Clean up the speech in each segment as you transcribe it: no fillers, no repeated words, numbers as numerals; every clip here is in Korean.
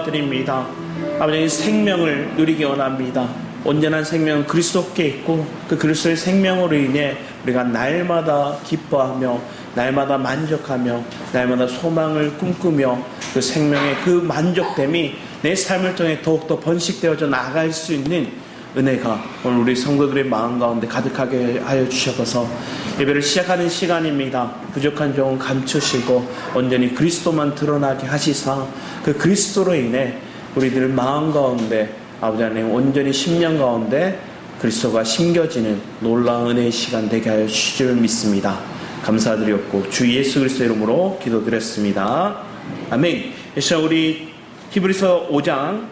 감사드립니다. 아버지, 생명을 누리기 원합니다. 온전한 생명은 그리스도께 있고 그 그리스도의 생명으로 인해 우리가 날마다 기뻐하며 날마다 만족하며 날마다 소망을 꿈꾸며 그 생명의 그 만족됨이 내 삶을 통해 더욱더 번식되어져 나아갈 수 있는 은혜가 오늘 우리 성도들의 마음 가운데 가득하게 하여 주셔서 예배를 시작하는 시간입니다. 부족한 종은 감추시고 온전히 그리스도만 드러나게 하시사 그 그리스도로 인해 우리들 마음 가운데 아버지 하나님 온전히 심령 가운데 그리스도가 심겨지는 놀라운 은혜의 시간 되게 하여 주실 줄 믿습니다. 감사드렸고 주 예수 그리스도의 이름으로 기도드렸습니다. 아멘. 시간 우리 히브리서 5장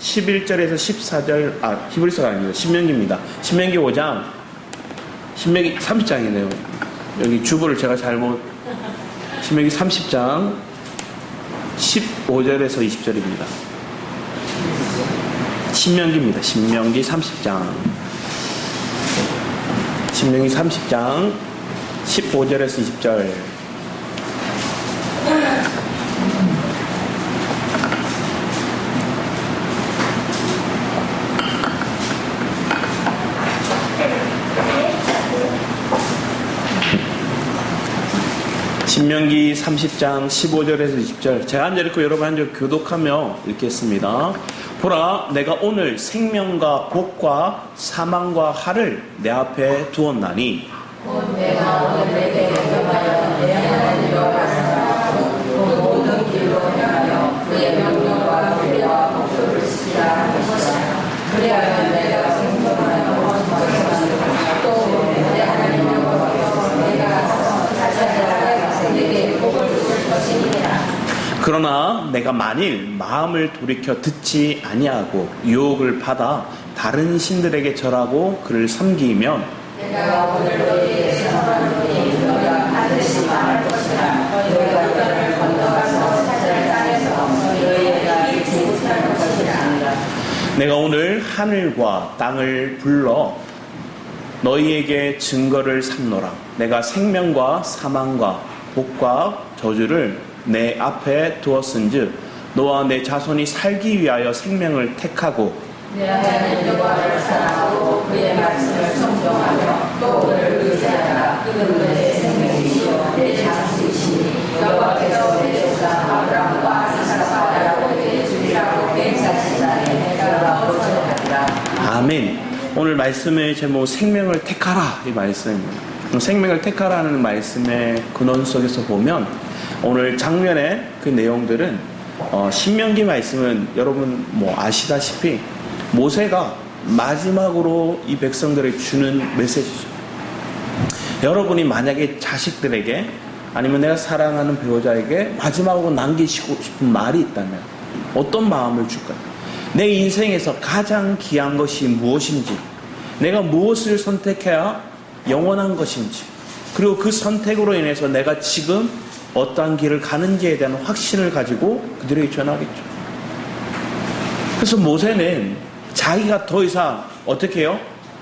11절에서 14절 히브리서가 아닙니다. 신명기입니다. 신명기 5장 신명기 30장이네요. 여기 주보를 제가 잘못 신명기 30장 15절에서 20절입니다. 신명기입니다. 신명기 30장 15절에서 20절. 신명기 30장 15절에서 20절. 제가 한 절 읽고 여러분 한 절 교독하며 읽겠습니다. 보라, 내가 오늘 생명과 복과 사망과 할을 내 앞에 두었나니 내가 오늘 내게 명령하여 내 하나님 여호와를 모든 길로 행하여 그의 명령과 규례와 법도를 지키라 하는 것이라. 그리하여 내가 생존하여 또 내 하나님 여호와께서 내가 자자하여 내게 복을 주실 것이니라. 그러나 내가 만일 마음을 돌이켜 듣지 아니하고 유혹을 받아 다른 신들에게 절하고 그를 섬기면 내가 오늘 너희에게 선언하노니 너희가 반드시 망할 것이라. 너희가 요단을 건너가서 사자를 땅에서 너희에게 잃지 못할 것이라. 내가 오늘 하늘과 땅을 불러 너희에게 증거를 삼노라. 내가 생명과 사망과 복과 저주를 내 앞에 두었은즉 너와 내 자손이 살기 위하여 생명을 택하고 내 하나님 여호와를 사랑하고 그의 말씀을 순종하며 또 그를 의지하라. 그는 내 생명이시요 내 자손이시니 여호와께서 내 조상 아브라함과 이삭과 야곱에게 주리라고 맹세하신 날에 내가 보존하리라. 아멘. 오늘 말씀의 제목 생명을 택하라 이 말씀입니다. 생명을 택하라는 말씀의 근원 속에서 보면 오늘 장면의 그 내용들은 신명기 말씀은 여러분 아시다시피 모세가 마지막으로 이 백성들에게 주는 메시지죠. 여러분이 만약에 자식들에게 아니면 내가 사랑하는 배우자에게 마지막으로 남기시고 싶은 말이 있다면 어떤 마음을 줄까요? 내 인생에서 가장 귀한 것이 무엇인지, 내가 무엇을 선택해야 영원한 것인지, 그리고 그 선택으로 인해서 내가 지금 어떠한 길을 가는지에 대한 확신을 가지고 그들에게 전하겠죠. 그래서 모세는 자기가 더 이상 어떻게 해요?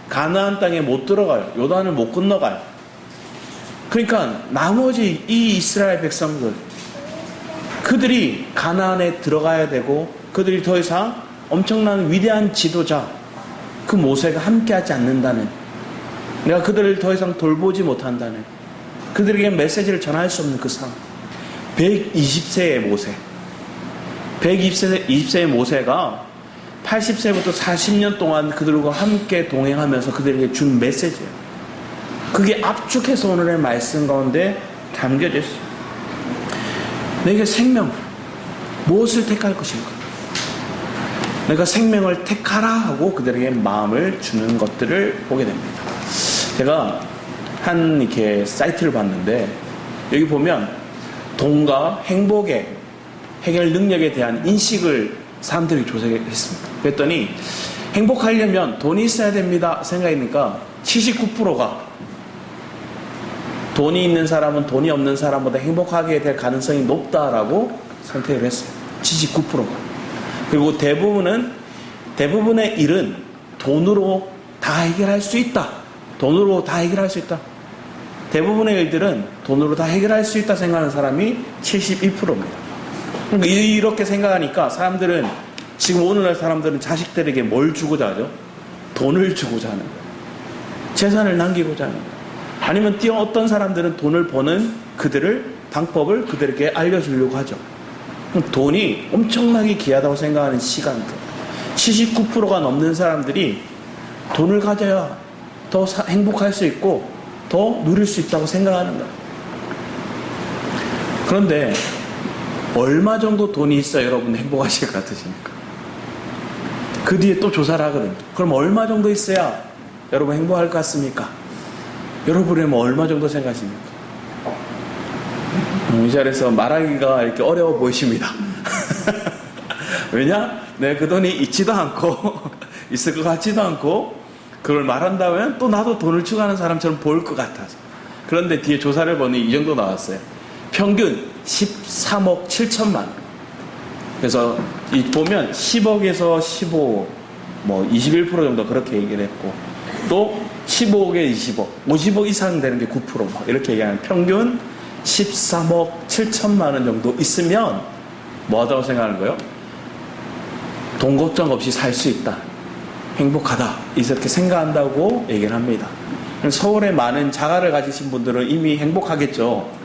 가나안 땅에 못 들어가요. 요단을 못 건너가요. 그러니까 나머지 이 이스라엘 백성들, 그들이 가나안에 들어가야 되고 그들이 더 이상 엄청난 위대한 지도자 그 모세가 함께하지 않는다는, 내가 그들을 더 이상 돌보지 못한다는, 그들에게 메시지를 전할 수 없는 그 상황. 120세의 모세, 120세의 모세가 80세부터 40년 동안 그들과 함께 동행하면서 그들에게 준 메시지예요. 그게 압축해서 오늘의 말씀 가운데 담겨져 있어요. 내게 생명, 무엇을 택할 것인가? 내가 생명을 택하라 하고 그들에게 마음을 주는 것들을 보게 됩니다. 제가 한 이렇게 사이트를 봤는데 여기 보면 돈과 행복의 해결 능력에 대한 인식을 사람들이 조사했습니다. 그랬더니 행복하려면 돈이 있어야 됩니다 생각하니까 79%가 돈이 있는 사람은 돈이 없는 사람보다 행복하게 될 가능성이 높다라고 선택을 했어요. 79%가. 그리고 대부분의 일은 돈으로 다 해결할 수 있다. 돈으로 다 해결할 수 있다. 대부분의 일들은 돈으로 다 해결할 수 있다 생각하는 사람이 71%입니다. 그러니까 이렇게 생각하니까 사람들은, 지금 오늘날 사람들은 자식들에게 뭘 주고자 하죠? 돈을 주고자 하는 거예요. 재산을 남기고자 하는 거예요. 아니면 어떤 사람들은 돈을 버는 방법을 그들에게 알려주려고 하죠. 돈이 엄청나게 귀하다고 생각하는 시간들. 79%가 넘는 사람들이 돈을 가져야 더 행복할 수 있고 더 누릴 수 있다고 생각하는 거예요. 그런데 얼마 정도 돈이 있어야 여러분 행복하실 것 같으십니까? 그 뒤에 또 조사를 하거든요. 그럼 얼마 정도 있어야 여러분 행복할 것 같습니까? 여러분은 얼마 정도 생각하십니까? 이 자리에서 말하기가 이렇게 어려워 보이십니다. 왜냐? 내가 그 돈이 있지도 않고 있을 것 같지도 않고 그걸 말한다면 또 나도 돈을 추구하는 사람처럼 보일 것 같아서. 그런데 뒤에 조사를 보니 이 정도 나왔어요. 평균 13억 7천만 원. 그래서 보면 10억에서 15, 21% 정도 그렇게 얘기를 했고, 또 15억에 20억, 50억 이상 되는 게 9%, 이렇게 얘기하는 평균 13억 7천만 원 정도 있으면 뭐 하다고 생각하는 거예요? 돈 걱정 없이 살 수 있다. 행복하다. 이렇게 생각한다고 얘기를 합니다. 서울에 많은 자가를 가지신 분들은 이미 행복하겠죠.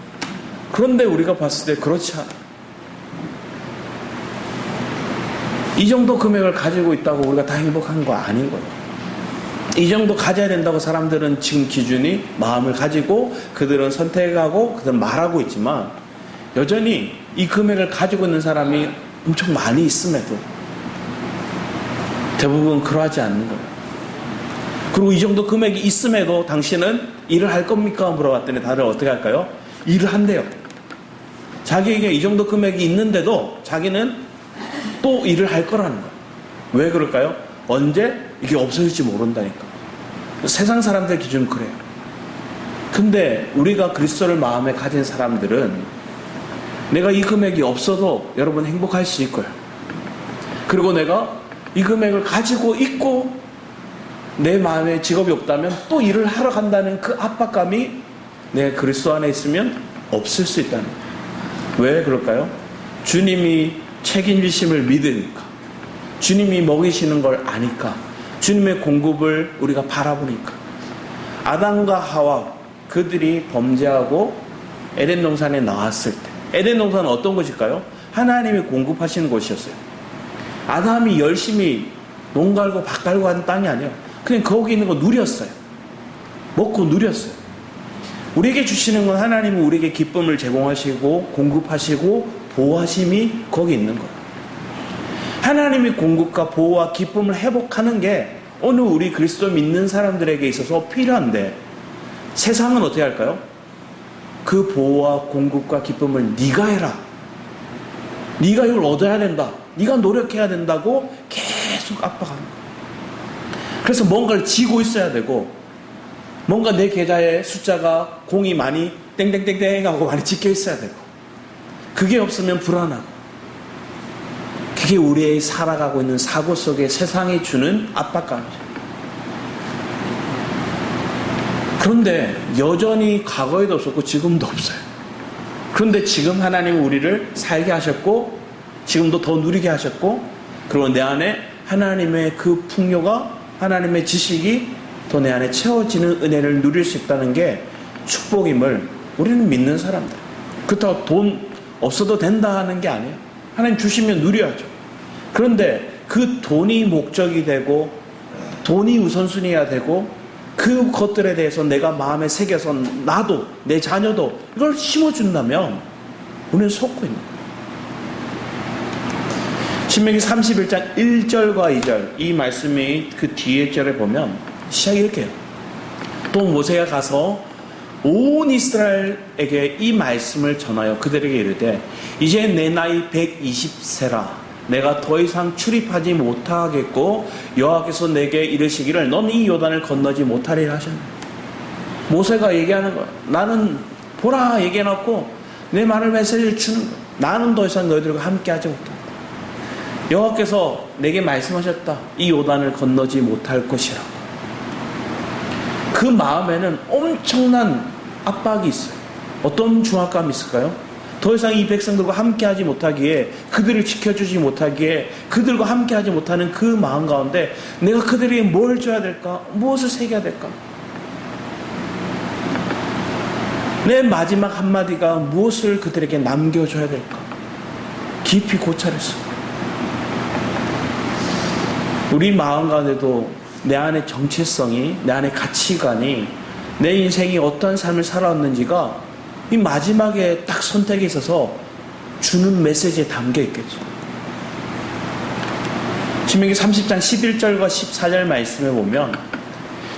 그런데 우리가 봤을 때 그렇지 않아. 이 정도 금액을 가지고 있다고 우리가 다 행복한 거 아닌 거예요. 이 정도 가져야 된다고 사람들은 지금 기준이 마음을 가지고 그들은 선택하고 그들은 말하고 있지만, 여전히 이 금액을 가지고 있는 사람이 엄청 많이 있음에도 대부분 그러하지 않는 거예요. 그리고 이 정도 금액이 있음에도 당신은 일을 할 겁니까? 물어봤더니 다들 어떻게 할까요? 일을 한대요. 자기에게 이 정도 금액이 있는데도 자기는 또 일을 할 거라는 거예요. 왜 그럴까요? 언제 이게 없어질지 모른다니까. 세상 사람들 기준은 그래요. 근데 우리가 그리스도를 마음에 가진 사람들은 내가 이 금액이 없어도 여러분 행복할 수 있고요. 그리고 내가 이 금액을 가지고 있고 내 마음에 직업이 없다면 또 일을 하러 간다는 그 압박감이 내가 그리스도 안에 있으면 없을 수 있다는 거예요. 왜 그럴까요? 주님이 책임지심을 믿으니까, 주님이 먹이시는 걸 아니까, 주님의 공급을 우리가 바라보니까. 아담과 하와 그들이 범죄하고 에덴 동산에 나왔을 때, 에덴 동산은 어떤 곳일까요? 하나님이 공급하시는 곳이었어요. 아담이 열심히 농 갈고 밭 갈고 하는 땅이 아니에요. 그냥 거기 있는 거 누렸어요. 먹고 누렸어요. 우리에게 주시는 건 하나님은 우리에게 기쁨을 제공하시고 공급하시고 보호하심이 거기 있는 거예요. 하나님의 공급과 보호와 기쁨을 회복하는 게 어느 우리 그리스도 믿는 사람들에게 있어서 필요한데, 세상은 어떻게 할까요? 그 보호와 공급과 기쁨을 네가 해라. 네가 이걸 얻어야 된다. 네가 노력해야 된다고 계속 압박하는 거예요. 그래서 뭔가를 쥐고 있어야 되고, 뭔가 내 계좌에 숫자가 공이 많이 땡땡땡땡 하고 많이 찍혀 있어야 되고, 그게 없으면 불안하고, 그게 우리의 살아가고 있는 사고 속에 세상이 주는 압박감이죠. 그런데 여전히 과거에도 없었고 지금도 없어요. 그런데 지금 하나님은 우리를 살게 하셨고 지금도 더 누리게 하셨고, 그리고 내 안에 하나님의 그 풍요가, 하나님의 지식이 더 내 안에 채워지는 은혜를 누릴 수 있다는 게 축복임을 우리는 믿는 사람들. 그렇다고 돈 없어도 된다 하는 게 아니에요. 하나님 주시면 누려야죠. 그런데 그 돈이 목적이 되고 돈이 우선순위가 되고 그 것들에 대해서 내가 마음에 새겨서 나도 내 자녀도 이걸 심어준다면 우리는 속고 있는 거예요. 신명기 31장 1절과 2절 이 말씀이 그 뒤에 절에 보면 시작이 이렇게 해요. 또 모세가 가서 온 이스라엘에게 이 말씀을 전하여 그들에게 이르되 이제 내 나이 120세라 내가 더 이상 출입하지 못하겠고 여호와께서 내게 이르시기를 넌 이 요단을 건너지 못하리라 하셨네. 모세가 얘기하는 거야. 나는 보라 얘기해놓고 내 말을 메시지를 주는 거야. 나는 더 이상 너희들과 함께하지 못한다. 여호와께서 내게 말씀하셨다. 이 요단을 건너지 못할 것이라. 그 마음에는 엄청난 압박이 있어요. 어떤 중압감이 있을까요? 더 이상 이 백성들과 함께하지 못하기에, 그들을 지켜주지 못하기에, 그들과 함께하지 못하는 그 마음 가운데 내가 그들에게 뭘 줘야 될까? 무엇을 새겨야 될까? 내 마지막 한마디가 무엇을 그들에게 남겨줘야 될까? 깊이 고찰했어. 우리 마음 가운데도 내 안의 정체성이, 내 안의 가치관이, 내 인생이 어떠한 삶을 살아왔는지가 이 마지막에 딱 선택에 있어서 주는 메시지에 담겨 있겠죠. 신명기 30장 11절과 14절 말씀에 보면,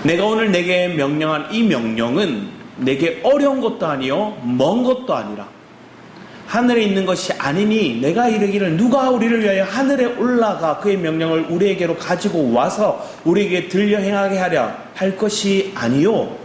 내가 오늘 내게 명령한 이 명령은 내게 어려운 것도 아니요 먼 것도 아니라 하늘에 있는 것이 아니니, 내가 이르기를 누가 우리를 위하여 하늘에 올라가 그의 명령을 우리에게로 가지고 와서 우리에게 들려 행하게 하랴 할 것이 아니요,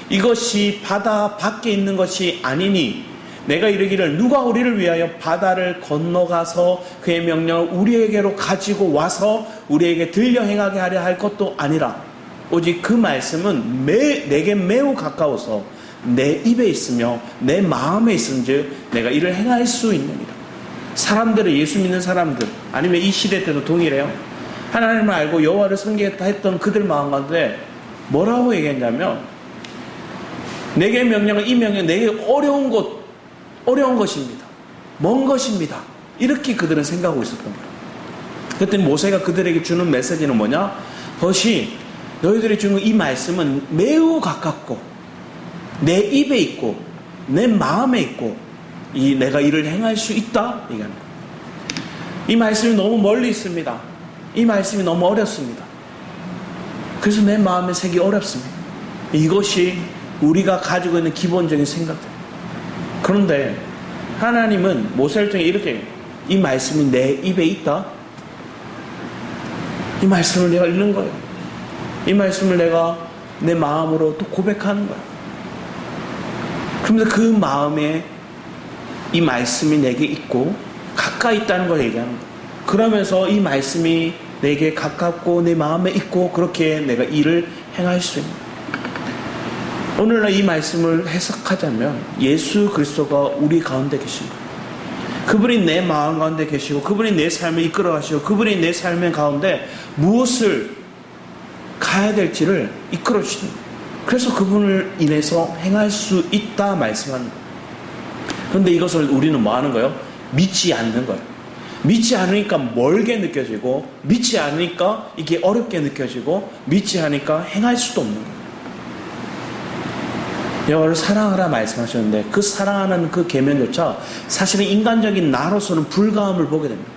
이것이 바다 밖에 있는 것이 아니니, 내가 이르기를 누가 우리를 위하여 바다를 건너가서 그의 명령을 우리에게로 가지고 와서 우리에게 들려 행하게 하려 할 것도 아니라, 오직 그 말씀은 내게 매우 가까워서 내 입에 있으며 내 마음에 있은즉 내가 이를 행할 수 있느니라. 사람들은, 예수 믿는 사람들, 아니면 이 시대 때도 동일해요. 하나님을 알고 여호와를 섬기겠다 했던 그들 마음 가운데 뭐라고 얘기했냐면, 내게 명령은 이 명령 내게 어려운 것입니다. 먼 것입니다. 이렇게 그들은 생각하고 있었던 거예요. 그랬더니 모세가 그들에게 주는 메시지는 뭐냐? 그것이 너희들이 주는 이 말씀은 매우 가깝고 내 입에 있고 내 마음에 있고 내가 이를 행할 수 있다. 얘기하는 거예요. 이 말씀이 너무 멀리 있습니다. 이 말씀이 너무 어렵습니다. 그래서 내 마음에 새기 어렵습니다. 이것이 우리가 가지고 있는 기본적인 생각들. 그런데 하나님은 모세를 통해 이렇게 해요. 이 말씀이 내 입에 있다. 이 말씀을 내가 읽는 거예요. 이 말씀을 내가 내 마음으로 또 고백하는 거예요. 그러면서 그 마음에 이 말씀이 내게 있고 가까이 있다는 걸 얘기하는 거예요. 그러면서 이 말씀이 내게 가깝고 내 마음에 있고 그렇게 내가 일을 행할 수 있는 거예요. 오늘날 이 말씀을 해석하자면 예수 그리스도가 우리 가운데 계신 거예요. 그분이 내 마음 가운데 계시고 그분이 내 삶을 이끌어 가시고 그분이 내 삶의 가운데 무엇을 가야 될지를 이끌어 주시는 거예요. 그래서 그분을 인해서 행할 수 있다 말씀하는 거예요. 그런데 이것을 우리는 뭐 하는 거예요? 믿지 않는 거예요. 믿지 않으니까 멀게 느껴지고, 믿지 않으니까 이게 어렵게 느껴지고, 믿지 않으니까 행할 수도 없는 거예요. 여호와를 사랑하라 말씀하셨는데 그 사랑하는 그 계명조차 사실은 인간적인 나로서는 불가함을 보게 됩니다.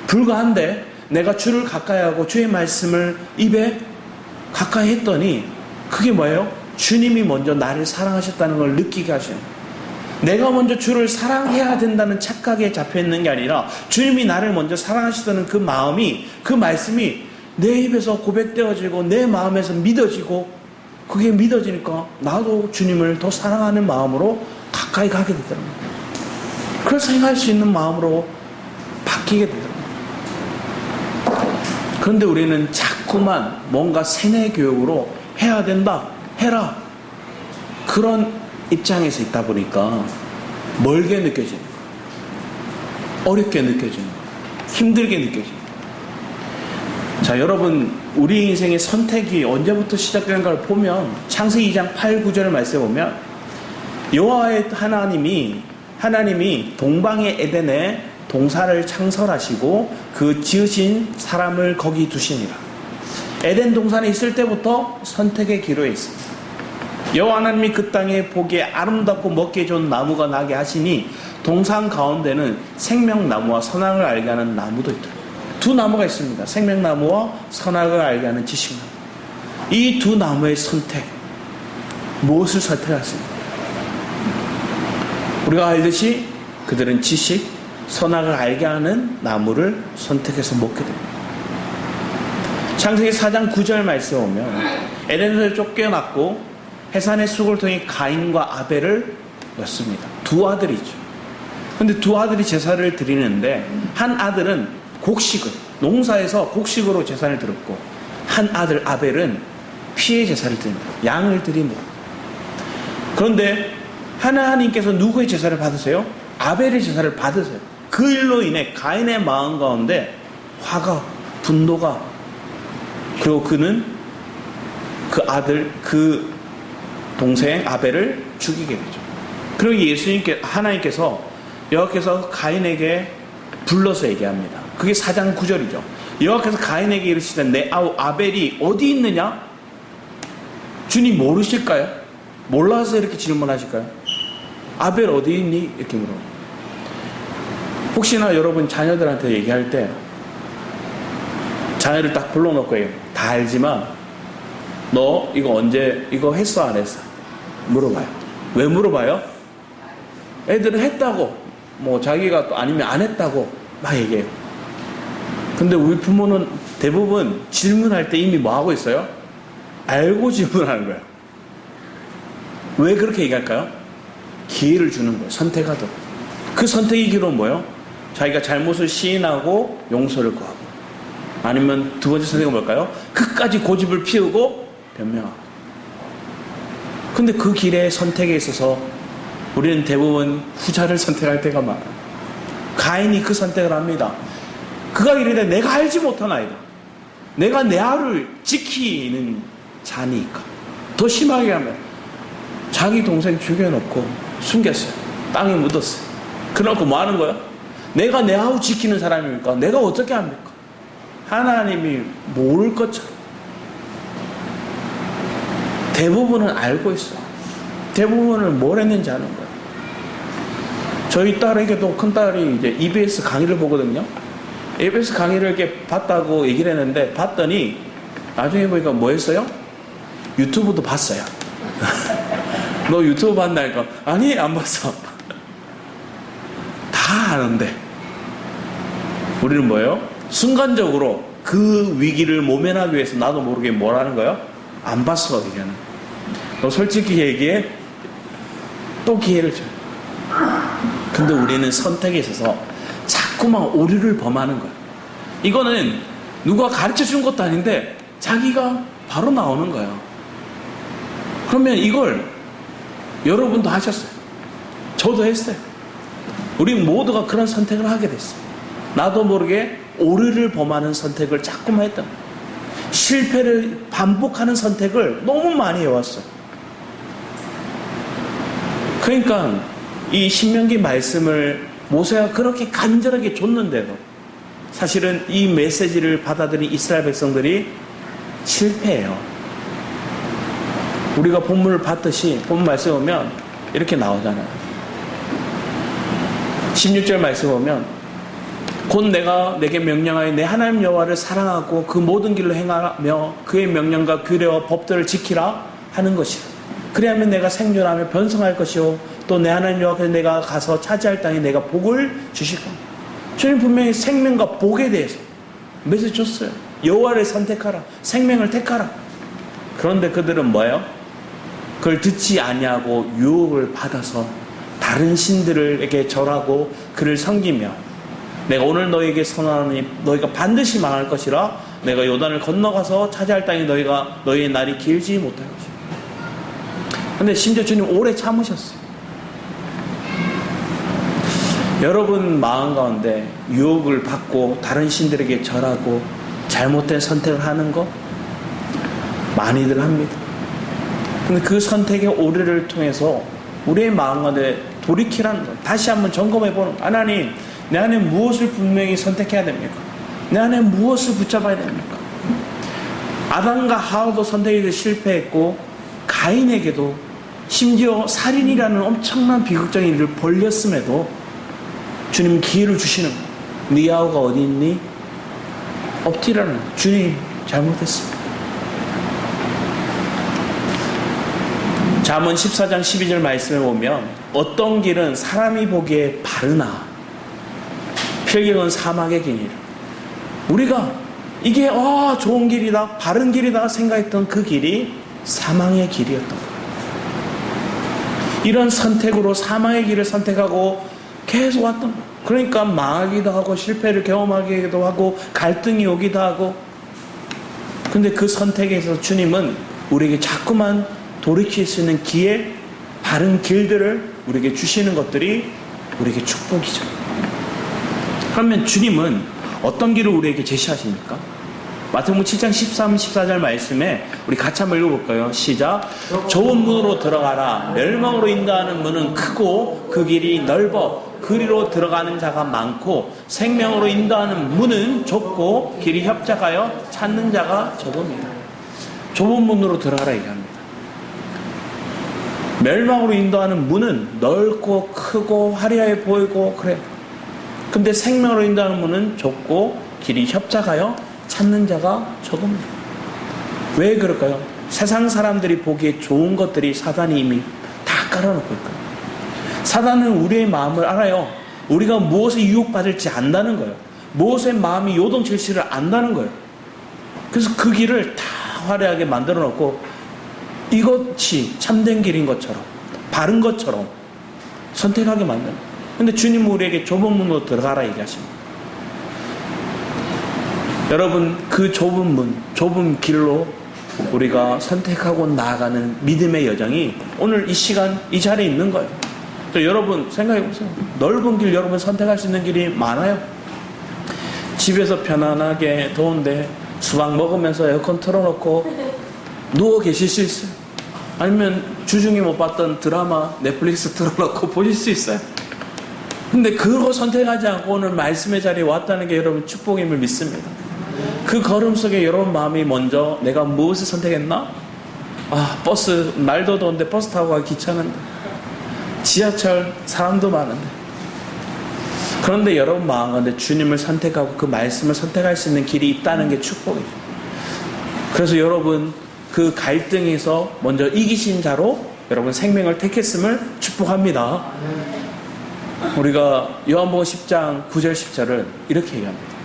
불가한데 내가 주를 가까이 하고 주의 말씀을 입에 가까이 했더니 그게 뭐예요? 주님이 먼저 나를 사랑하셨다는 걸 느끼게 하시는 거예요. 내가 먼저 주를 사랑해야 된다는 착각에 잡혀있는 게 아니라 주님이 나를 먼저 사랑하시다는 그 마음이, 그 말씀이 내 입에서 고백되어지고 내 마음에서 믿어지고, 그게 믿어지니까 나도 주님을 더 사랑하는 마음으로 가까이 가게 되더라고요. 그래서 행할 수 있는 마음으로 바뀌게 되더라고요. 그런데 우리는 자꾸만 뭔가 세뇌 교육으로 해야 된다, 해라, 그런 입장에서 있다 보니까 멀게 느껴지는 거예요. 어렵게 느껴지는 거예요. 힘들게 느껴지는 거예요. 자, 여러분, 우리 인생의 선택이 언제부터 시작되는가를 보면 창세기 2장 8, 9절을 말씀해 보면 여호와의 하나님이 동방의 에덴에 동산을 창설하시고 그 지으신 사람을 거기 두시니라. 에덴 동산에 있을 때부터 선택의 기로에 있습니다. 여호와 하나님이 그 땅에 보기에 아름답고 먹기에 좋은 나무가 나게 하시니 동산 가운데는 생명나무와 선악을 알게 하는 나무도 있더라. 두 나무가 있습니다. 생명나무와 선악을 알게 하는 지식나무. 이 두 나무의 선택, 무엇을 선택했습니까? 우리가 알듯이 그들은 지식, 선악을 알게 하는 나무를 선택해서 먹게 됩니다. 창세기 4장 9절 말씀에 보면 에덴에서 쫓겨났고 해산의 쑥을 통해 가인과 아벨을 낳습니다. 두 아들이죠. 그런데 두 아들이 제사를 드리는데 한 아들은 곡식을, 농사에서 곡식으로 제사를 드렸고 한 아들 아벨은 피의 제사를 드립니다. 양을 드립니다. 그런데 하나님께서 누구의 제사를 받으세요? 아벨의 제사를 받으세요. 그 일로 인해 가인의 마음 가운데 화가, 분노가, 그리고 그는 그 아들, 그 동생 아벨을 죽이게 되죠. 그리고 하나님께서 여호와께서 가인에게 불러서 얘기합니다. 그게 4장 9절이죠. 여호와께서 가인에게 이르시되 내 아우 아벨이 어디 있느냐? 주님 모르실까요? 몰라서 이렇게 질문하실까요? 아벨 어디 있니? 이렇게 물어요. 혹시나 여러분 자녀들한테 얘기할 때 자녀를 딱 불러놓고 해요. 다 알지만 너 이거 언제 이거 했어 안 했어? 물어봐요. 왜 물어봐요? 애들은 했다고 뭐 자기가 또 아니면 안 했다고 막 얘기해요. 근데 우리 부모는 대부분 질문할 때 이미 뭐 하고 있어요? 알고 질문하는 거예요. 왜 그렇게 얘기할까요? 기회를 주는 거예요. 선택하도록. 그 선택의 기로는 뭐예요? 자기가 잘못을 시인하고 용서를 구하고, 아니면 두 번째 선택은 뭘까요? 끝까지 고집을 피우고 변명하고. 근데 그 길의 선택에 있어서 우리는 대부분 후자를 선택할 때가 많아요. 가인이 그 선택을 합니다. 그가 이르되 내가 알지 못하나이다. 내가 내 아를 지키는 자니까. 더 심하게 하면 자기 동생 죽여놓고 숨겼어요. 땅에 묻었어요. 그래놓고 뭐 하는 거야? 내가 내 아우 지키는 사람입니까? 내가 어떻게 합니까? 하나님이 모를 것처럼. 대부분은 알고 있어요. 대부분은 뭘 했는지 아는 거예요. 저희 딸에게도 큰딸이 이제 EBS 강의를 보거든요. EBS 강의를 이렇게 봤다고 얘기를 했는데, 봤더니 나중에 보니까 뭐 했어요? 유튜브도 봤어요. 너 유튜브 봤나니까 아니 안 봤어. 다 아는데 우리는 뭐예요? 순간적으로 그 위기를 모면하기 위해서 나도 모르게 뭘 하는 거예요? 안 봤어 얘기하는. 너 솔직히 얘기해. 또 기회를 줘. 근데 우리는 선택에 있어서 자꾸만 오류를 범하는 거야. 이거는 누가 가르쳐 준 것도 아닌데 자기가 바로 나오는 거예요. 그러면 이걸 여러분도 하셨어요. 저도 했어요. 우리 모두가 그런 선택을 하게 됐어요. 나도 모르게 오류를 범하는 선택을 자꾸만 했던 거예요. 실패를 반복하는 선택을 너무 많이 해왔어요. 그러니까 이 신명기 말씀을 모세가 그렇게 간절하게 줬는데도 사실은 이 메시지를 받아들인 이스라엘 백성들이 실패해요. 우리가 본문을 봤듯이 본문 말씀 보면 이렇게 나오잖아요. 16절 말씀 보면 곧 내가 내게 명령하여 내 하나님 여호와를 사랑하고 그 모든 길로 행하며 그의 명령과 규례와 법들을 지키라 하는 것이라. 그리하면 내가 생존하며 번성할 것이요 또 내 하나님 여호와께서 내가 가서 차지할 땅에 내가 복을 주실 겁니다. 주님 분명히 생명과 복에 대해서 메시지 줬어요. 여호와를 선택하라. 생명을 택하라. 그런데 그들은 뭐예요? 그걸 듣지 아니하고 유혹을 받아서 다른 신들에게 절하고 그를 섬기며 내가 오늘 너희에게 선언하노니 너희가 반드시 망할 것이라. 내가 요단을 건너가서 차지할 땅에 너희의 날이 길지 못할 것이라. 근데 심지어 주님 오래 참으셨어요. 여러분 마음 가운데 유혹을 받고 다른 신들에게 절하고 잘못된 선택을 하는 거 많이들 합니다. 근데 그 선택의 오류를 통해서 우리의 마음 가운데 돌이키라는 거, 다시 한번 점검해보는 거. 하나님, 내 안에 무엇을 분명히 선택해야 됩니까? 내 안에 무엇을 붙잡아야 됩니까? 아담과 하와도 선택에서 실패했고 가인에게도 심지어 살인이라는 엄청난 비극적인 일을 벌렸음에도 주님 기회를 주시는 거예요. 네 아우가 어디 있니? 엎드리라는 거예요. 주님 잘못했습니다. 잠언 14장 12절 말씀에 보면 어떤 길은 사람이 보기에 바르나 필경은 사막의 길이라. 우리가 이게 좋은 길이다, 바른 길이다 생각했던 그 길이 사망의 길이었던 거예요. 이런 선택으로 사망의 길을 선택하고 계속 왔던 거예요. 그러니까 망하기도 하고 실패를 경험하기도 하고 갈등이 오기도 하고. 근데 그 선택에서 주님은 우리에게 자꾸만 돌이킬 수 있는 기회, 바른 길들을 우리에게 주시는 것들이 우리에게 축복이죠. 그러면 주님은 어떤 길을 우리에게 제시하십니까? 마태복음 7장 13, 14절 말씀에 우리 같이 한번 읽어볼까요? 시작. 좁은 문으로 들어가라. 멸망으로 인도하는 문은 크고 그 길이 넓어 그리로 들어가는 자가 많고 생명으로 인도하는 문은 좁고 길이 협착하여 찾는 자가 적습니다. 좁은 문으로 들어가라 얘기합니다. 멸망으로 인도하는 문은 넓고 크고 화려해 보이고 그래요. 근데 생명으로 인도하는 문은 좁고 길이 협착하여 찾는 자가 적습니다. 왜 그럴까요? 세상 사람들이 보기에 좋은 것들이 사단이 이미 다 깔아놓고 있거든요. 사단은 우리의 마음을 알아요. 우리가 무엇에 유혹받을지 안다는 거예요. 무엇에 마음이 요동칠지를 안다는 거예요. 그래서 그 길을 다 화려하게 만들어 놓고 이것이 참된 길인 것처럼 바른 것처럼 선택하게 만드는 거예요. 근데 주님은 우리에게 좁은 문으로 들어가라 얘기하십니다. 여러분, 그 좁은 문, 좁은 길로 우리가 선택하고 나아가는 믿음의 여정이 오늘 이 시간, 이 자리에 있는 거예요. 여러분, 생각해 보세요. 넓은 길, 여러분 선택할 수 있는 길이 많아요. 집에서 편안하게 더운데 수박 먹으면서 에어컨 틀어놓고 누워 계실 수 있어요. 아니면 주중에 못 봤던 드라마 넷플릭스 틀어놓고 보실 수 있어요. 근데 그거 선택하지 않고 오늘 말씀의 자리에 왔다는 게 여러분 축복임을 믿습니다. 그 걸음 속에 여러분 마음이 먼저 내가 무엇을 선택했나? 버스, 날도 더운데 버스 타고 가기 귀찮은데, 지하철 사람도 많은데. 그런데 여러분 마음 가운데 주님을 선택하고 그 말씀을 선택할 수 있는 길이 있다는 게 축복이죠. 그래서 여러분 그 갈등에서 먼저 이기신 자로 여러분 생명을 택했음을 축복합니다. 우리가 요한복음 10장 9절 10절을 이렇게 얘기합니다.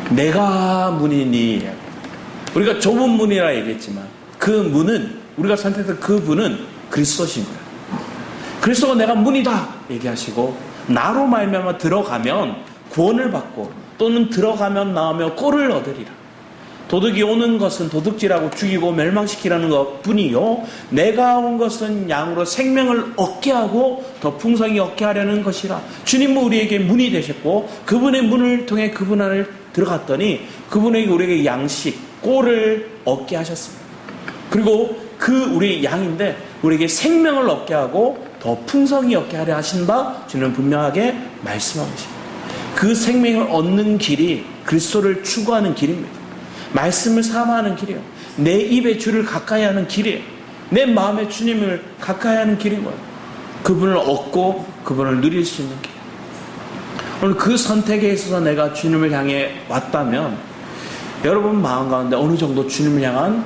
내가 문이니. 우리가 좁은 문이라 얘기했지만 그 문은, 우리가 선택한 그 문은 그리스도신 거예요. 그리스도가 내가 문이다 얘기하시고, 나로 말미암아 들어가면 구원을 받고 또는 들어가면 나오며 꼴을 얻으리라. 도둑이 오는 것은 도둑질하고 죽이고 멸망시키라는 것뿐이요, 내가 온 것은 양으로 생명을 얻게 하고 더 풍성히 얻게 하려는 것이라. 주님은 우리에게 문이 되셨고 그분의 문을 통해 그분 안을 들어갔더니 그분에게 우리에게 양식, 꼴을 얻게 하셨습니다. 그리고 그 우리 양인데 우리에게 생명을 얻게 하고 더 풍성히 얻게 하려 하신다. 주님은 분명하게 말씀하고 계십니다. 그 생명을 얻는 길이 그리스도를 추구하는 길입니다. 말씀을 사모하는 길이에요. 내 입에 주를 가까이 하는 길이에요. 내 마음에 주님을 가까이 하는 길인 거예요. 그분을 얻고 그분을 누릴 수 있는 길. 오늘 그 선택에 있어서 내가 주님을 향해 왔다면 여러분 마음 가운데 어느 정도 주님을 향한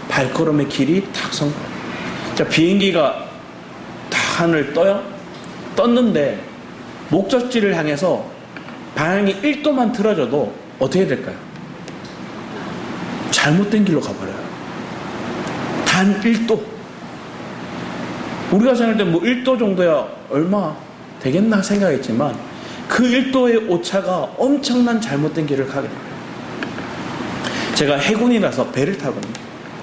발걸음의 길이 탁 선 거예요. 자, 비행기가 딱 하늘을 떠요. 떴는데 목적지를 향해서 방향이 1도만 틀어져도 어떻게 될까요? 잘못된 길로 가버려요. 단 1도. 우리가 생각할 때 뭐 1도 정도야 얼마 되겠나 생각했지만 그 1도의 오차가 엄청난 잘못된 길을 가게 돼요. 제가 해군이라서 배를 타거든요.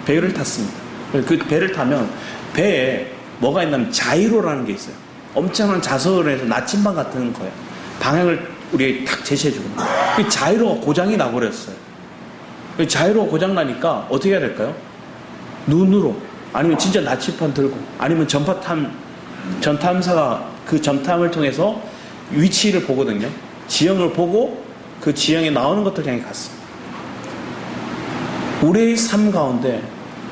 배를 탔습니다. 그 배를 타면 배에 뭐가 있냐면 자이로라는 게 있어요. 엄청난 자석을 해서 나침반 같은 거예요. 방향을 우리에게 탁 제시해주거든요. 그 자이로가 고장이 나버렸어요. 그 자이로가 고장 나니까 어떻게 해야 될까요? 눈으로, 아니면 진짜 나침반 들고, 아니면 전탐사가 그 전탐을 통해서 위치를 보거든요. 지형을 보고 그 지형에 나오는 것들 향해 갔습니다. 우리의 삶 가운데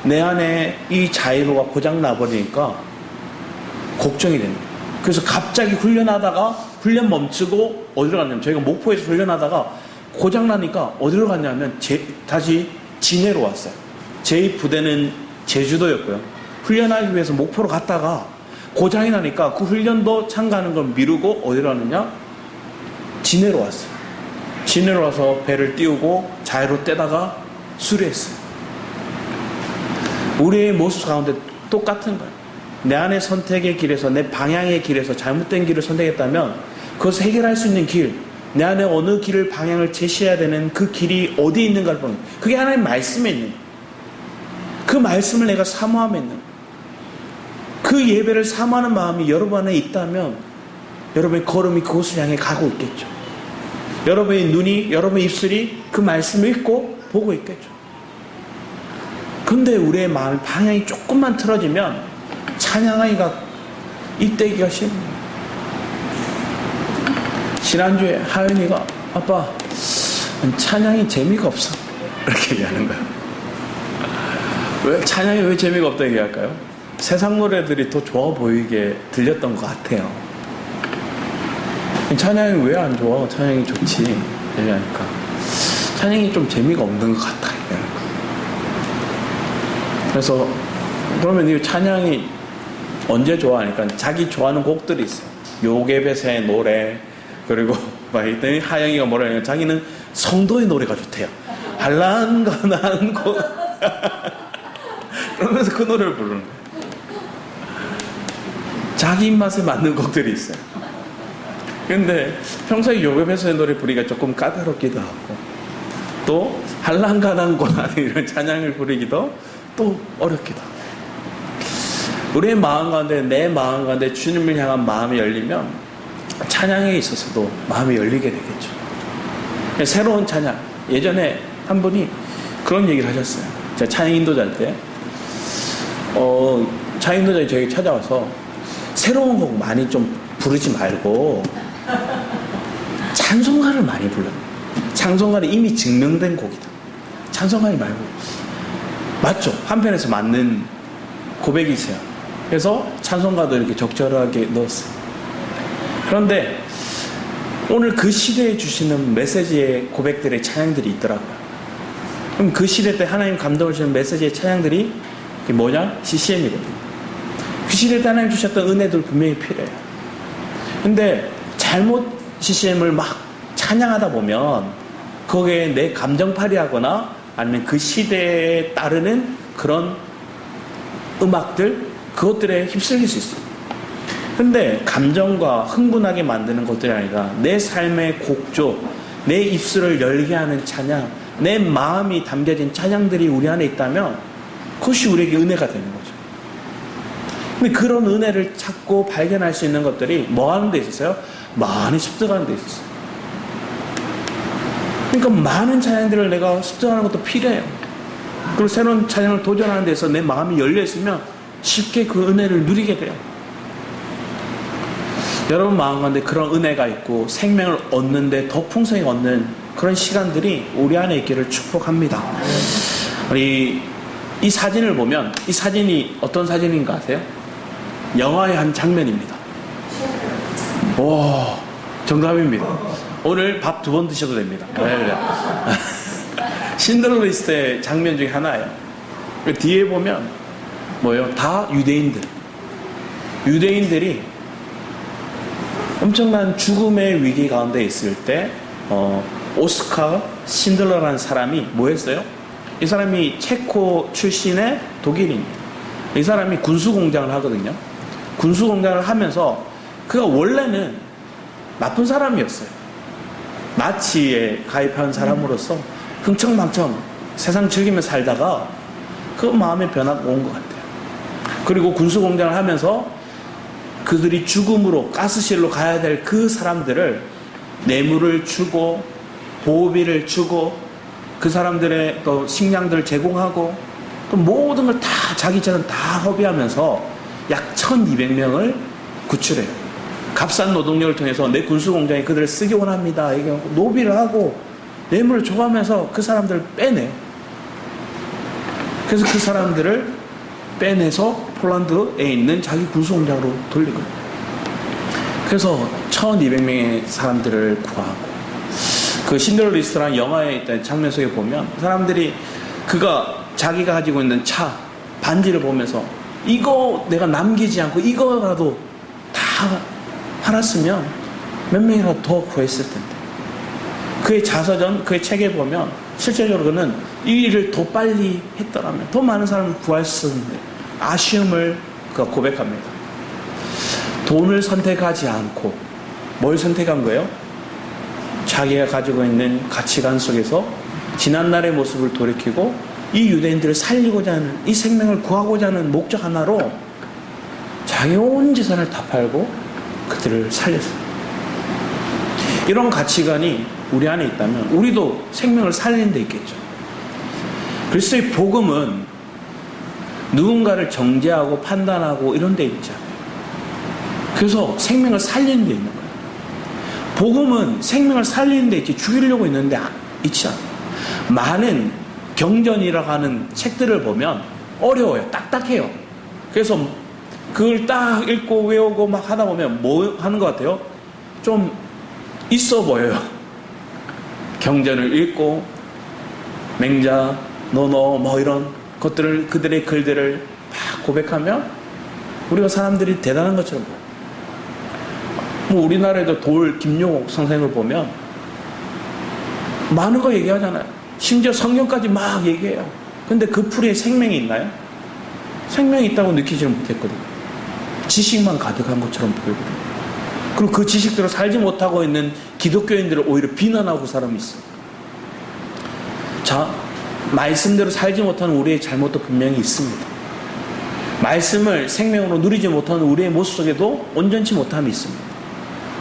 내 안에 이 자이로가 고장 나버리니까 걱정이 됩니다. 그래서 갑자기 훈련하다가 훈련 멈추고 어디로 갔냐면, 저희가 목포에서 훈련하다가 고장 나니까 어디로 갔냐면 다시 진해로 왔어요. 제 부대는 제주도였고요. 훈련하기 위해서 목포로 갔다가 고장이 나니까 그 훈련도 참가하는 걸 미루고 어디로 왔느냐? 진해로 왔어요. 진해로 와서 배를 띄우고 자이로 떼다가 수리했어요. 우리의 모습 가운데 똑같은 거예요. 내 안의 선택의 길에서, 내 방향의 길에서 잘못된 길을 선택했다면 그것을 해결할 수 있는 길, 내 안에 어느 길을 방향을 제시해야 되는 그 길이 어디에 있는가를 보는 거예요. 그게 하나님 말씀에 있는 거예요. 그 말씀을 내가 사모함에 있는 거예요. 그 예배를 사모하는 마음이 여러분 안에 있다면 여러분의 걸음이 그곳을 향해 가고 있겠죠. 여러분의 눈이, 여러분의 입술이 그 말씀을 읽고 보고 있겠죠. 근데 우리의 마음 방향이 조금만 틀어지면 찬양하기가 입대기가 싫어요. 지난주에 하연이가 아빠 찬양이 재미가 없어 이렇게 얘기하는 거야. 왜 찬양이 왜 재미가 없다 얘기할까요? 세상 노래들이 더 좋아 보이게 들렸던 것 같아요. 찬양이 왜 안 좋아? 찬양이 좋지 얘기하니까 찬양이 좀 재미가 없는 것 같아 얘기하는 거야. 그래서 그러면 이 찬양이 언제 좋아하니까 자기 좋아하는 곡들이 있어요. 요괴배새의 노래, 그리고 막 이랬더니 하영이가 뭐라 하냐면 자기는 성도의 노래가 좋대요. 한란간한 곳 그러면서 그 노래를 부르는 거예요. 자기 입맛에 맞는 곡들이 있어요. 근데 평소에 요괴배새의 노래 부르기가 조금 까다롭기도 하고 또 한란간한 곳 이런 찬양을 부르기도 또 어렵기도 하고 우리의 마음 가운데 내 마음 가운데 주님을 향한 마음이 열리면 찬양에 있어서도 마음이 열리게 되겠죠. 새로운 찬양. 예전에 한 분이 그런 얘기를 하셨어요. 제가 찬양 인도자일 때 찬양 인도자이 저에게 찾아와서 새로운 곡 많이 좀 부르지 말고 찬송가를 많이 불러. 찬송가는 이미 증명된 곡이다. 찬송가를 말고 맞죠? 한편에서 맞는 고백이세요. 그래서 찬송가도 이렇게 적절하게 넣었어요. 그런데 오늘 그 시대에 주시는 메시지의 고백들의 찬양들이 있더라고요. 그럼 그 시대 때 하나님 감동을 주시는 메시지의 찬양들이 뭐냐? CCM이거든요. 그 시대 때 하나님 주셨던 은혜들 분명히 필요해요. 근데 잘못 CCM을 막 찬양하다 보면 거기에 내 감정팔이 하거나 아니면 그 시대에 따르는 그런 음악들, 그것들에 휩쓸릴 수 있어요. 근데 감정과 흥분하게 만드는 것들이 아니라 내 삶의 곡조, 내 입술을 열게 하는 찬양, 내 마음이 담겨진 찬양들이 우리 안에 있다면 그것이 우리에게 은혜가 되는 거죠. 근데 그런 은혜를 찾고 발견할 수 있는 것들이 뭐 하는 데 있었어요? 많이 습득하는 데 있었어요. 그러니까 많은 찬양들을 내가 습득하는 것도 필요해요. 그리고 새로운 찬양을 도전하는 데서 내 마음이 열려있으면 쉽게 그 은혜를 누리게 돼요. 여러분 마음 가운데 그런 은혜가 있고 생명을 얻는데 더 풍성히 얻는 그런 시간들이 우리 안에 있기를 축복합니다. 우리 이 사진을 보면 이 사진이 어떤 사진인가 아세요? 영화의 한 장면입니다. 오, 정답입니다. 오늘 밥 2번 드셔도 됩니다. 신들러 리스트의 장면 중에 하나예요. 뒤에 보면 뭐예요? 다 유대인들이 엄청난 죽음의 위기 가운데 있을 때 오스카 신들러라는 사람이 뭐 했어요? 이 사람이 체코 출신의 독일인입니다. 이 사람이 군수공장을 하거든요. 군수공장을 하면서 그가 원래는 나쁜 사람이었어요. 나치에 가입한 사람으로서 흥청망청 세상 즐기며 살다가 그 마음의 변화가 온 것 같아요. 그리고 군수공장을 하면서 그들이 죽음으로 가스실로 가야 될 그 사람들을 뇌물을 주고 보호비를 주고 그 사람들의 또 식량들을 제공하고 또 모든 걸 다 자기처럼 다 허비하면서 약 1200명을 구출해요. 값싼 노동력을 통해서 내 군수공장에 그들을 쓰기 원합니다. 이게 노비를 하고 뇌물을 줘가면서 그 사람들을 빼내요. 그래서 그 사람들을 빼내서 폴란드에 있는 자기 군수공장으로 돌리고요. 그래서 1200명의 사람들을 구하고 그 신들러 리스트라는 영화에 있던 장면 속에 보면 사람들이 그가 자기가 가지고 있는 차 반지를 보면서 이거 내가 남기지 않고 이거라도 다 팔았으면 몇 명이라도 더 구했을 텐데 그의 자서전, 그의 책에 보면 실제적으로 그는 이 일을 더 빨리 했더라면 더 많은 사람을 구할 수 있는데 아쉬움을 그가 고백합니다. 돈을 선택하지 않고 뭘 선택한 거예요? 자기가 가지고 있는 가치관 속에서 지난날의 모습을 돌이키고 이 유대인들을 살리고자 하는 이 생명을 구하고자 하는 목적 하나로 자기 온 재산을 다 팔고 그들을 살렸어요. 이런 가치관이 우리 안에 있다면 우리도 생명을 살리는 데 있겠죠. 그리스도의 복음은 누군가를 정죄하고 판단하고 이런 데 있지 않아요. 그래서 생명을 살리는 데 있는 거예요. 복음은 생명을 살리는 데 있지 죽이려고 있는데 있지 않아요. 많은 경전이라고 하는 책들을 보면 어려워요. 딱딱해요. 그래서 그걸 딱 읽고 외우고 막 하다 보면 뭐 하는 것 같아요? 좀 있어 보여요. 경전을 읽고 맹자, 노노 뭐 이런 것들을 그들의 글들을 막 고백하면 우리가 사람들이 대단한 것처럼 보여요. 뭐 우리나라에도 돌 김용옥 선생을 보면 많은 거 얘기하잖아요. 심지어 성경까지 막 얘기해요. 근데 그 풀에 생명이 있나요? 생명이 있다고 느끼지는 못했거든요. 지식만 가득한 것처럼 보이거든요. 그리고 그 지식대로 살지 못하고 있는 기독교인들을 오히려 비난하고 사람이 있어요. 자, 말씀대로 살지 못하는 우리의 잘못도 분명히 있습니다. 말씀을 생명으로 누리지 못하는 우리의 모습 속에도 온전치 못함이 있습니다.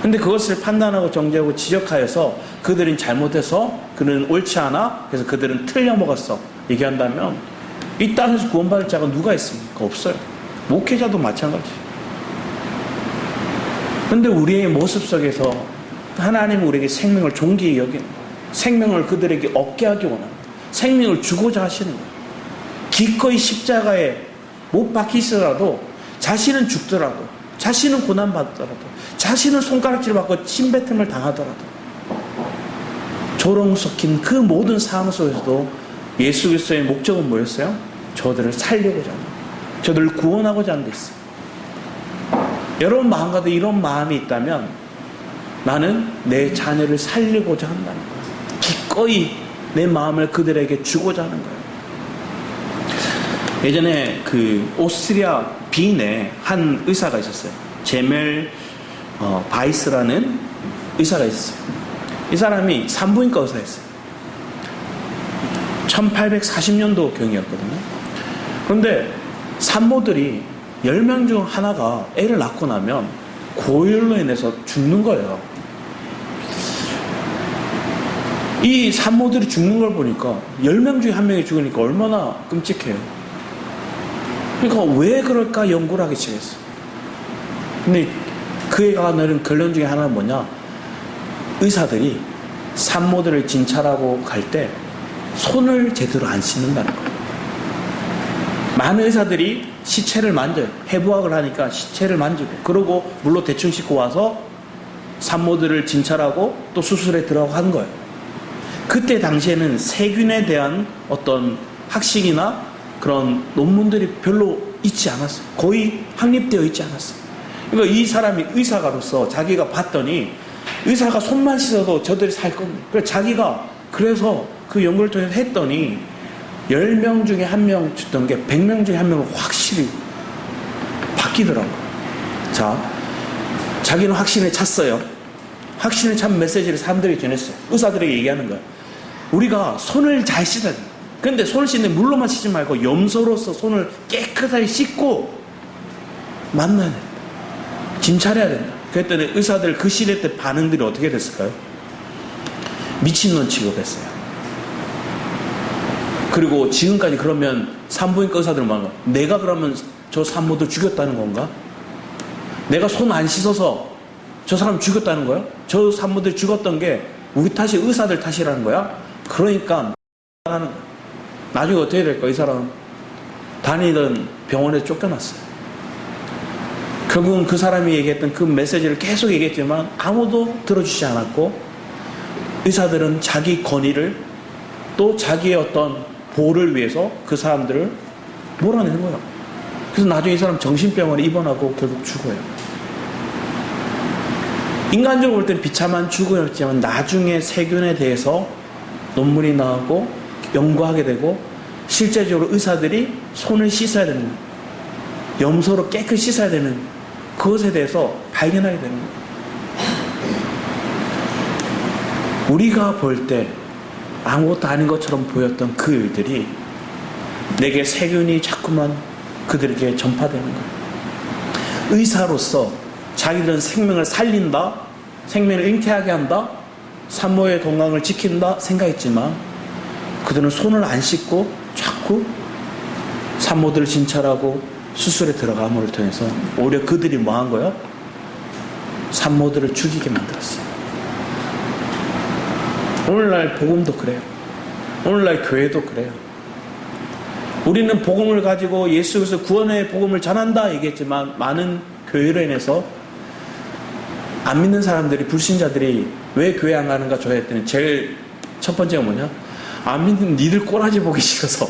근데 그것을 판단하고 정죄하고 지적하여서 그들은 잘못해서 그는 옳지 않아, 그래서 그들은 틀려 먹었어 얘기한다면 이 땅에서 구원받을 자가 누가 있습니까? 없어요. 목회자도 마찬가지. 근데 우리의 모습 속에서 하나님은 우리에게 생명을 존귀히 여기는 거예요. 생명을 그들에게 얻게 하기 원합니다. 생명을 주고자 하시는 거예요. 기꺼이 십자가에 못 박히더라도, 자신은 죽더라도, 자신은 고난받더라도, 자신은 손가락질 받고 침뱉음을 당하더라도, 조롱 섞인 그 모든 상황 속에서도 예수 그리스도의 목적은 뭐였어요? 저들을 살리고자 하는, 저들을 구원하고자 하는 데 있어요. 여러분 마음 가운데 이런 마음이 있다면 나는 내 자녀를 살리고자 한다는 거예요. 기꺼이 내 마음을 그들에게 주고자 하는 거예요. 예전에 그 오스트리아 빈에 한 의사가 있었어요. 제멜 바이스라는 의사가 있었어요. 이 사람이 산부인과 의사였어요. 1840년도 경이었거든요. 그런데 산모들이 10명 중 하나가 애를 낳고 나면 고열로 인해서 죽는 거예요. 이 산모들이 죽는 걸 보니까 10명 중에 한 명이 죽으니까 얼마나 끔찍해요. 그러니까 왜 그럴까 연구를 하기 시작했어요. 근데 그 애가 내린 결론 중에 하나는 뭐냐, 의사들이 산모들을 진찰하고 갈 때 손을 제대로 안 씻는다는 거예요. 많은 의사들이 시체를 만져요. 해부학을 하니까 시체를 만지고, 그러고 물로 대충 씻고 와서 산모들을 진찰하고 또 수술에 들어가고 하는 거예요. 그때 당시에는 세균에 대한 어떤 학식이나 그런 논문들이 별로 있지 않았어요. 거의 확립되어 있지 않았어요. 그러니까 이 사람이 의사가로서 자기가 봤더니 의사가 손만 씻어도 저들이 살 건데, 그래서 자기가 그래서 그 연구를 통해서 했더니 10명 중에 1명 죽던 게 100명 중에 1명은 확실히 바뀌더라고요. 자, 자기는 확신에 찼어요. 확신에 찬 메시지를 사람들에게 전했어요. 의사들에게 얘기하는 거예요. 우리가 손을 잘 씻어야 된다. 근데 손을 씻는 물로만 씻지 말고 염소로서 손을 깨끗하게 씻고 만나야 된다. 진찰해야 된다. 그랬더니 의사들 그 시대 때 반응들이 어떻게 됐을까요? 미친놈 취급했어요. 그리고 지금까지 그러면 산부인과 의사들은 뭐하는 거야? 내가 그러면 저 산모들 죽였다는 건가? 내가 손 안 씻어서 저 사람 죽였다는 거야? 저 산모들 죽었던 게 우리 탓이 의사들 탓이라는 거야? 그러니까 하는 거야. 나중에 어떻게 될까? 이 사람은 다니던 병원에 쫓겨났어요. 결국은 그 사람이 얘기했던 그 메시지를 계속 얘기했지만 아무도 들어주지 않았고, 의사들은 자기 권위를 또 자기의 어떤 보호를 위해서 그 사람들을 몰아내는 거예요. 그래서 나중에 이 사람 정신병원에 입원하고 결국 죽어요. 인간적으로 볼 때는 비참한 죽음이었지만 나중에 세균에 대해서 논문이 나오고 연구하게 되고, 실제적으로 의사들이 손을 씻어야 되는, 염소로 깨끗이 씻어야 되는 그것에 대해서 발견하게 되는 거예요. 우리가 볼 때 아무것도 아닌 것처럼 보였던 그 일들이 내게 세균이 자꾸만 그들에게 전파되는 거예요. 의사로서 자기들은 생명을 살린다, 생명을 잉태하게 한다, 산모의 건강을 지킨다 생각했지만 그들은 손을 안 씻고 자꾸 산모들을 진찰하고 수술에 들어감을 통해서 오히려 그들이 뭐 한 거예요? 산모들을 죽이게 만들었어요. 오늘날 복음도 그래요. 오늘날 교회도 그래요. 우리는 복음을 가지고 예수 그리스도 구원의 복음을 전한다 얘기했지만 많은 교회로 인해서 안 믿는 사람들이, 불신자들이 왜 교회 안 가는가 조회했더니 제일 첫 번째가 뭐냐? 안 믿는 니들 꼬라지 보기 싫어서,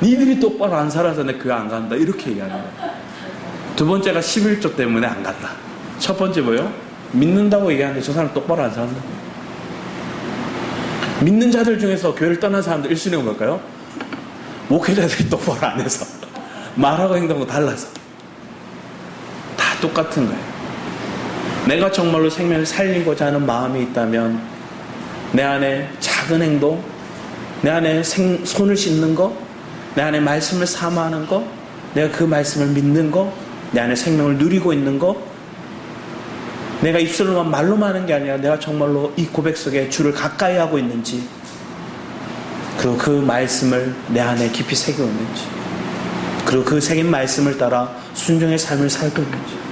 니들이 똑바로 안 살아서 내 교회 안 간다 이렇게 얘기하는 거예요. 두 번째가 11조 때문에 안 간다. 첫 번째 뭐예요? 믿는다고 얘기하는데 저 사람 똑바로 안 산다. 믿는 자들 중에서 교회를 떠난 사람들 1순위가 뭘까요? 목회자들이 똑바로 안 해서, 말하고 행동하고 달라서. 다 똑같은 거예요. 내가 정말로 생명을 살리고자 하는 마음이 있다면 내 안에 작은 행동, 내 안에 손을 씻는 거, 내 안에 말씀을 사모하는 거, 내가 그 말씀을 믿는 거, 내 안에 생명을 누리고 있는 거, 내가 입술로만 말로만 하는 게 아니라 내가 정말로 이 고백 속에 주를 가까이 하고 있는지, 그리고 그 말씀을 내 안에 깊이 새기고 있는지, 그리고 그 새긴 말씀을 따라 순종의 삶을 살고 있는지,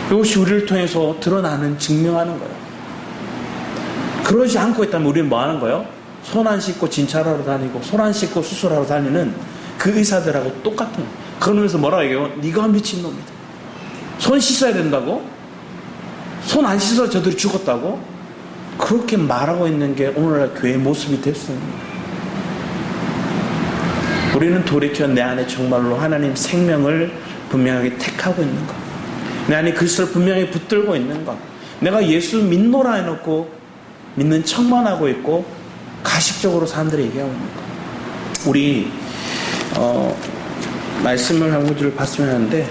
이것이 우리를 통해서 드러나는, 증명하는 거예요. 그러지 않고 있다면 우리는 뭐 하는 거예요? 손 안 씻고 진찰하러 다니고 손 안 씻고 수술하러 다니는 그 의사들하고 똑같은 거예요. 그러면서 뭐라고 얘기해요? 네가 미친놈이다. 손 씻어야 된다고? 손 안 씻어 저들이 죽었다고? 그렇게 말하고 있는 게 오늘날 교회의 모습이 될 수 있는 거예요. 우리는 돌이켜 내 안에 정말로 하나님 생명을 분명하게 택하고 있는 것, 내 안에 그리스도를 분명히 붙들고 있는 것, 내가 예수 믿노라 해놓고 믿는 척만 하고 있고 가식적으로 사람들이 얘기하고 있는 것. 우리 말씀을 한 구절을 봤으면 하는데,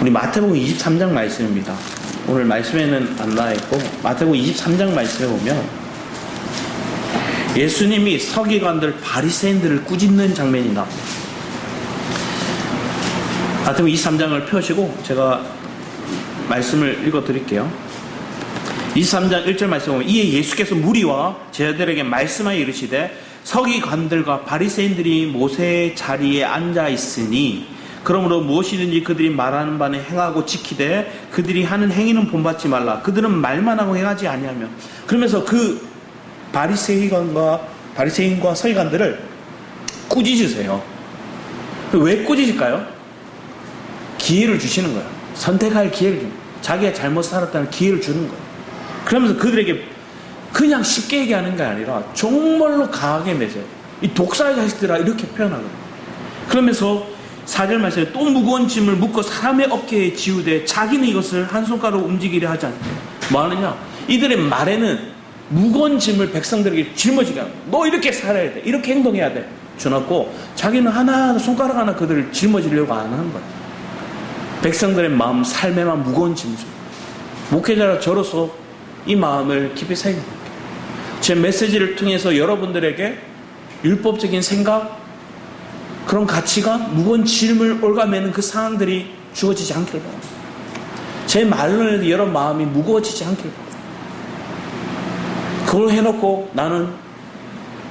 우리 마태복음 23장 말씀입니다. 오늘 말씀에는 안 나와있고 마태복음 23장 말씀에 보면 예수님이 서기관들, 바리새인들을 꾸짖는 장면이 나옵니다. 마태복음 23장을 펴시고 제가 말씀을 읽어드릴게요. 23장 1절 말씀 보면, 이에 예수께서 무리와 제자들에게 말씀하여 이르시되 서기관들과 바리새인들이 모세의 자리에 앉아 있으니 그러므로 무엇이든지 그들이 말하는 바는 행하고 지키되 그들이 하는 행위는 본받지 말라. 그들은 말만 하고 행하지 아니하며. 그러면서 그 바리새인과 서기관들을 꾸짖으세요. 왜 꾸짖을까요? 기회를 주시는 거예요. 선택할 기회를 주는 거예요. 자기가 잘못 살았다는 기회를 주는 거예요. 그러면서 그들에게 그냥 쉽게 얘기하는 게 아니라 정말로 강하게 맺어요. 이 독사의 자식들아 이렇게 표현하거든요. 그러면서 4절 말씀에 또 무거운 짐을 묶어 사람의 어깨에 지우되 자기는 이것을 한 손가락으로 움직이려 하지 않고 뭐 하느냐? 이들의 말에는 무거운 짐을 백성들에게 짊어지게 하고, 너 이렇게 살아야 돼, 이렇게 행동해야 돼 주놨고, 자기는 하나 손가락 하나 그들을 짊어지려고 안 하는 거예요. 백성들의 마음, 삶에만 무거운 짐을 줘요. 목회자라 저로서 이 마음을 깊이 새깁니다. 제 메시지를 통해서 여러분들에게 율법적인 생각, 그런 가치가 무거운 짐을 올가매는 그 상황들이 주어지지 않기를 바랍니다. 제 말로 여러분 마음이 무거워지지 않기를 바랍니다. 그걸 해놓고 나는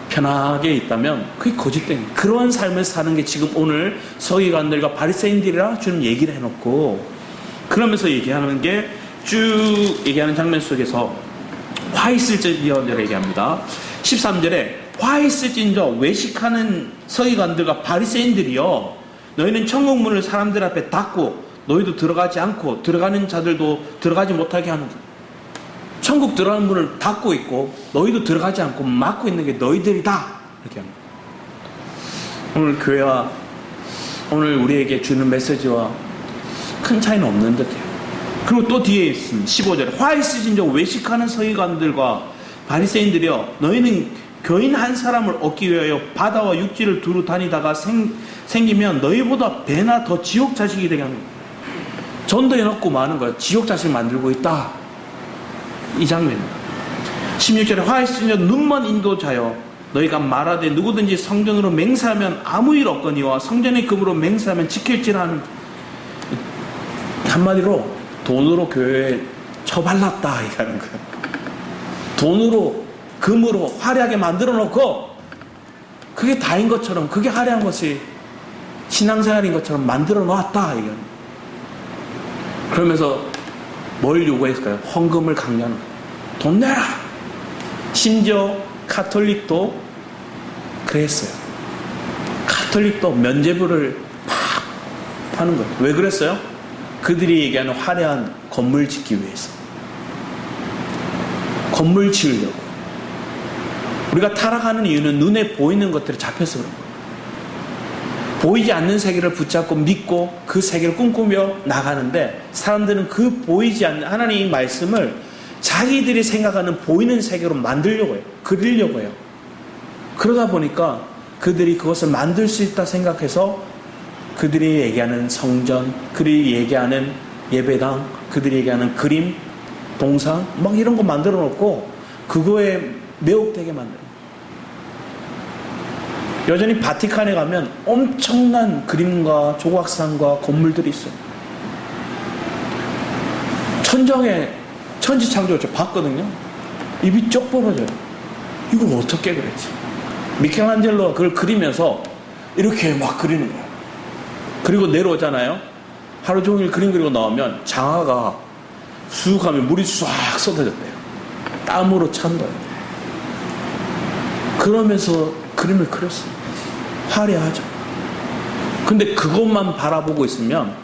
편하게 있다면 그게 거짓된, 그런 삶을 사는 게 지금 오늘 서기관들과 바리새인들이라 주는 얘기를 해놓고, 그러면서 얘기하는 게 쭉 얘기하는 장면 속에서 화 있을지언정 얘기합니다. 13절에 화 있을진저 외식하는 서기관들과 바리새인들이여, 너희는 천국 문을 사람들 앞에 닫고 너희도 들어가지 않고 들어가는 자들도 들어가지 못하게 하는 거예요. 천국 들어가는 문을 닫고 있고 너희도 들어가지 않고 막고 있는 게 너희들이다 이렇게 합니다. 오늘 교회와 오늘 우리에게 주는 메시지와 큰 차이는 없는 듯해요. 그리고 또 뒤에 있습니다. 15절에 화 있으신저 외식하는 서기관들과 바리새인들이여, 너희는 교인 한 사람을 얻기 위하여 바다와 육지를 두루 다니다가 생기면 너희보다 배나 더 지옥 자식이 되게 하는 거예요. 전도해놓고 많은 거예요. 지옥 자식 만들고 있다. 이 장면입니다. 16절에 화 있으신저 눈먼 인도자여, 너희가 말하되 누구든지 성전으로 맹세하면 아무 일 없거니와 성전의 금으로 맹세하면 지킬지라 하는, 한마디로 돈으로 교회에 처발랐다 이라는 거예요. 돈으로 금으로 화려하게 만들어 놓고 그게 다인 것처럼, 그게 화려한 것이 신앙생활인 것처럼 만들어 놓았다 이건. 그러면서 뭘 요구했을까요? 헌금을 강요하는 거예요. 돈 내라. 심지어 카톨릭도 그랬어요. 카톨릭도 면죄부를 막 하는 거예요. 왜 그랬어요? 그들이 얘기하는 화려한 건물 짓기 위해서. 건물 지으려고. 우리가 타락하는 이유는 눈에 보이는 것들이 잡혀서 그런 거예요. 보이지 않는 세계를 붙잡고 믿고 그 세계를 꿈꾸며 나가는데, 사람들은 그 보이지 않는 하나님의 말씀을 자기들이 생각하는 보이는 세계로 만들려고 해요. 그리려고 해요. 그러다 보니까 그들이 그것을 만들 수 있다 생각해서 그들이 얘기하는 성전, 그들이 얘기하는 예배당, 그들이 얘기하는 그림, 동상 막 이런 거 만들어 놓고 그거에 매혹되게 만들어요. 여전히 바티칸에 가면 엄청난 그림과 조각상과 건물들이 있어요. 천정에 천지창조를 저 봤거든요. 입이 쩍 벌어져요. 이걸 어떻게 그랬지? 미켈란젤로가 그걸 그리면서 이렇게 막 그리는 거예요. 그리고 내려오잖아요. 하루 종일 그림 그리고 나오면 장화가 쑥 하면 물이 싹 쏟아졌대요. 땀으로 찬 거예요. 그러면서 그림을 그렸어요. 화려하죠. 근데 그것만 바라보고 있으면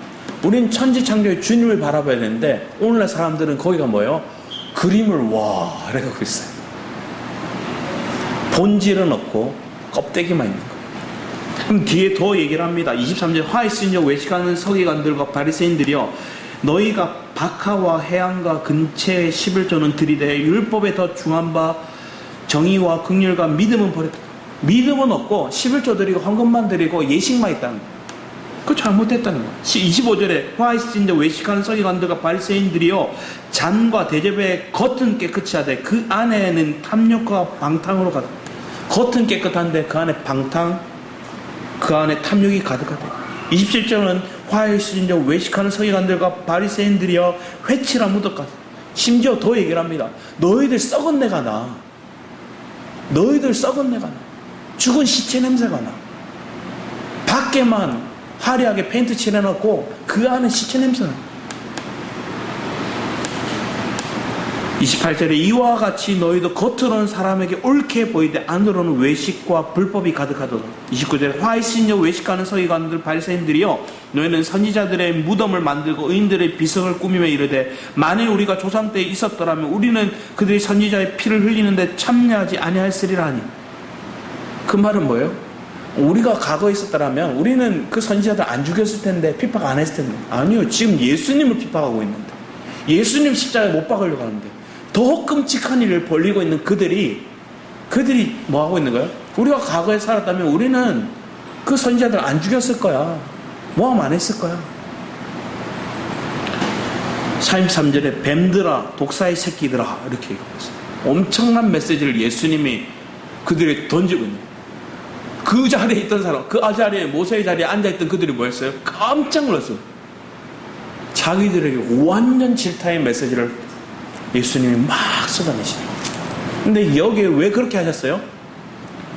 우린 천지창조의 주님을 바라봐야 되는데, 오늘날 사람들은 거기가 뭐예요? 그림을 와 이래갖고 있어요. 본질은 없고 껍데기만 있는 거예요. 그럼 뒤에 더 얘기를 합니다. 23절 화이스인저 외식하는 서기관들과 바리새인들이여, 너희가 박하와 해안과 근처의 11조는 들이대 율법에 더 중한 바 정의와 긍휼과 믿음은 버렸다. 믿음은 없고 11조 드리고 헌금만 드리고 예식만 있다는 거예요. 그거 잘못됐다는 거예요. 25절에 화이스인저 외식하는 서기관들과 바리새인들이여, 잔과 대접의 겉은 깨끗이 하되 그 안에는 탐욕과 방탕으로 가득. 겉은 깨끗한데 그 안에 방탕, 그 안에 탐욕이 가득하대. 27절은 화이스인저 외식하는 서기관들과 바리새인들이여, 회치라 무덕같아. 심지어 더 얘기를 합니다. 너희들 썩은 내가 나. 너희들 썩은 내가 나. 죽은 시체 냄새가 나. 밖에만 화려하게 페인트 칠해놓고 그 안에 시체 냄새 나. 28절에 이와 같이 너희도 겉으로는 사람에게 옳게 보이되 안으로는 외식과 불법이 가득하도다. 29절에 화이신여 외식하는 서기관들 바리새인들이여, 너희는 선지자들의 무덤을 만들고 의인들의 비석을 꾸미며 이르되, 만일 우리가 조상 때에 있었더라면 우리는 그들이 선지자의 피를 흘리는데 참여하지 아니하였으리라 하니. 그 말은 뭐예요? 우리가 과거에 있었더라면 우리는 그 선지자들 안 죽였을 텐데, 핍박 안 했을 텐데. 아니요, 지금 예수님을 핍박하고 있는데, 예수님 십자가에 못 박으려고 하는데 더 끔찍한 일을 벌리고 있는 그들이 뭐 하고 있는 거예요? 우리가 과거에 살았다면 우리는 그 선지자들 안 죽였을 거야. 모함 안 했을 거야. 33절에 뱀들아 독사의 새끼들아 이렇게 얘기하고 있어요. 엄청난 메시지를 예수님이 그들에게 던지고 있는 거예요. 그 자리에 있던 사람, 그 자리에 모세의 자리에 앉아있던 그들이 뭐였어요? 깜짝 놀랐어요. 자기들에게 완전 질타의 메시지를 예수님이 막 쏟아내시는 거예요. 근데 여기에 왜 그렇게 하셨어요?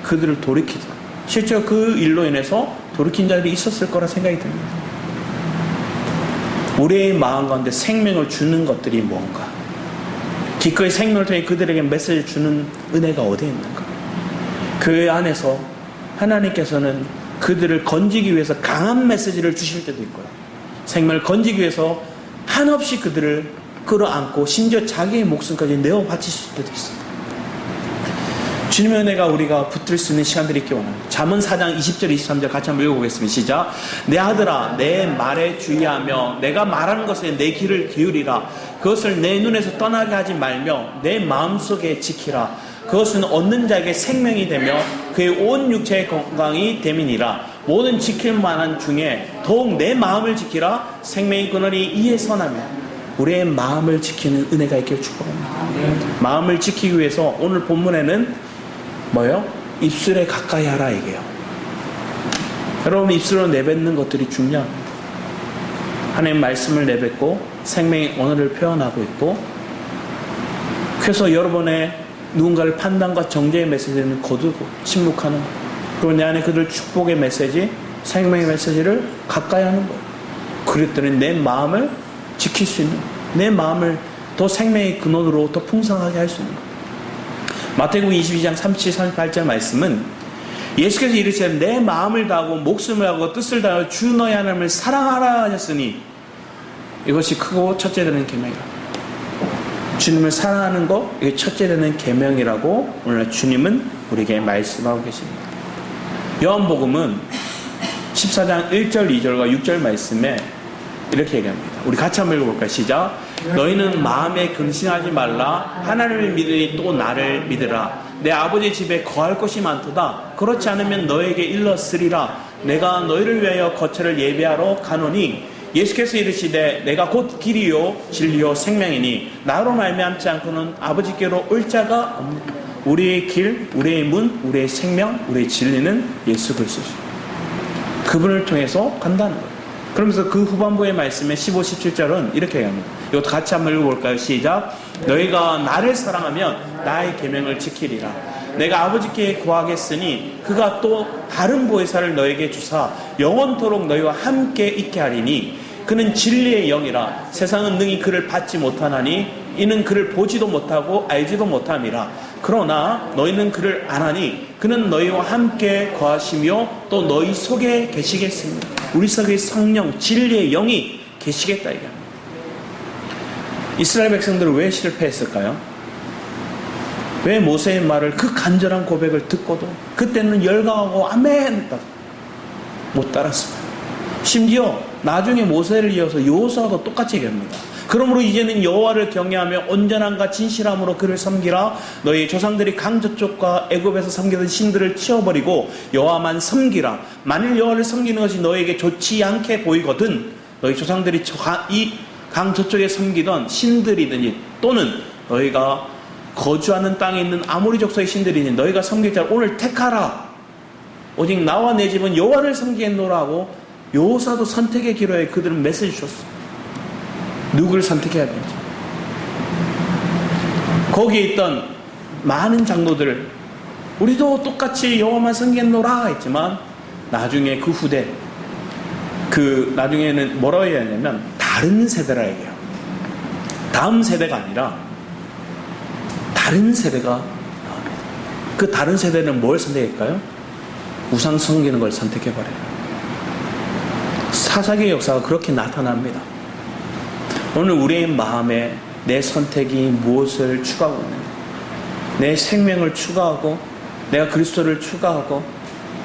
그들을 돌이키자. 실제로 그 일로 인해서 돌이킨 자들이 있었을 거라 생각이 듭니다. 우리의 마음 가운데 생명을 주는 것들이 뭔가? 기꺼이 생명을 통해 그들에게 메시지를 주는 은혜가 어디에 있는가? 교회 안에서 하나님께서는 그들을 건지기 위해서 강한 메시지를 주실 때도 있고요. 생명을 건지기 위해서 한없이 그들을 끌어안고 심지어 자기의 목숨까지 내어 바치실 때도 있습니다. 주님의 은혜가 우리가 붙들 수 있는 시간들이 있기 원합니다. 잠언 4장 20절 23절 같이 한번 읽어보겠습니다. 시작. 내 아들아 내 말에 주의하며 내가 말하는 것에 내 귀를 기울이라. 그것을 내 눈에서 떠나게 하지 말며 내 마음속에 지키라. 그것은 얻는 자에게 생명이 되며 그의 온 육체의 건강이 됨이니라. 모든 지킬 만한 중에 더욱 내 마음을 지키라. 생명의 근원이 이에 선하며. 우리의 마음을 지키는 은혜가 있기를 축복합니다. 마음을 지키기 위해서 오늘 본문에는 뭐예요? 입술에 가까이 하라 이게요. 여러분 입술로 내뱉는 것들이 중요합니다. 하나님 말씀을 내뱉고 생명의 언어를 표현하고 있고, 그래서 여러분의 누군가를 판단과 정죄의 메시지는 거두고 침묵하는 거예요. 그리고 내 안에 그들 축복의 메시지, 생명의 메시지를 가까이 하는 거예요. 그랬더니 내 마음을 지킬 수 있는 거예요. 내 마음을 더 생명의 근원으로 더 풍성하게 할 수 있는 거예요. 마태복음 22장 37, 38절 말씀은 예수께서 이르시되 내 마음을 다하고 목숨을 다하고 뜻을 다하여 주 너희 하나님을 사랑하라 하셨으니 이것이 크고 첫째 되는 계명이라. 주님을 사랑하는 것, 이게 첫째 되는 계명이라고 오늘 주님은 우리에게 말씀하고 계십니다. 요한복음은 14장 1절, 2절과 6절 말씀에 이렇게 얘기합니다. 우리 같이 한번 읽어볼까요? 시작. 너희는 마음에 근심하지 말라. 하나님을 믿으니 또 나를 믿으라. 내 아버지 집에 거할 곳이 많도다. 그렇지 않으면 너에게 일렀으리라. 내가 너희를 위하여 거처를 예비하러 가노니 예수께서 이르시되 내가 곧 길이요 진리요 생명이니 나로 말미암지 않고는 아버지께로 올 자가 없느니라. 우리의 길, 우리의 문, 우리의 생명, 우리의 진리는 예수 그리스도시오. 그분을 통해서 간다는 거예요. 그러면서 그 후반부의 말씀에 15, 17절은 이렇게 얘기합니다. 이것도 같이 한번 읽어볼까요? 시작. 너희가 나를 사랑하면 나의 계명을 지키리라. 내가 아버지께 구하겠으니 그가 또 다른 보혜사를 너에게 주사 영원토록 너희와 함께 있게 하리니 그는 진리의 영이라. 세상은 능히 그를 받지 못하나니 이는 그를 보지도 못하고 알지도 못함이라. 그러나 너희는 그를 아나니 그는 너희와 함께 거하시며 또 너희 속에 계시겠습니다. 우리 속에 성령 진리의 영이 계시겠다 이게. 이스라엘 백성들은 왜 실패했을까요? 왜 모세의 말을, 그 간절한 고백을 듣고도 그때는 열광하고 아멘 못 따랐을까요? 심지어 나중에 모세를 이어서 여호수아도 똑같이 얘기합니다. 그러므로 이제는 여호와를 경외하며 온전함과 진실함으로 그를 섬기라. 너희 조상들이 강 저쪽과 애굽에서 섬기던 신들을 치워버리고 여호와만 섬기라. 만일 여호와를 섬기는 것이 너에게 좋지 않게 보이거든 너희 조상들이 이 강 저쪽에 섬기던 신들이든지 또는 너희가 거주하는 땅에 있는 아모리 족속의 신들이니 너희가 섬길 자를 오늘 택하라. 오직 나와 내 집은 여호와를 섬기겠노라 하고 여호수아도 선택의 기로에 그들은 메시지 줬어. 누구를 선택해야 되는지. 거기에 있던 많은 장로들 우리도 똑같이 여호와만 섬기겠노라 했지만 나중에 그 후대 나중에는 뭐라고 해야 하냐면 다른 세대라 얘기해요. 다음 세대가 아니라 다른 세대가 나옵니다. 그 다른 세대는 뭘 선택할까요? 우상 섬기는 걸 선택해버려요. 사사기의 역사가 그렇게 나타납니다. 오늘 우리의 마음에 내 선택이 무엇을 추구하고 있는가? 내 생명을 추구하고 내가 그리스도를 추구하고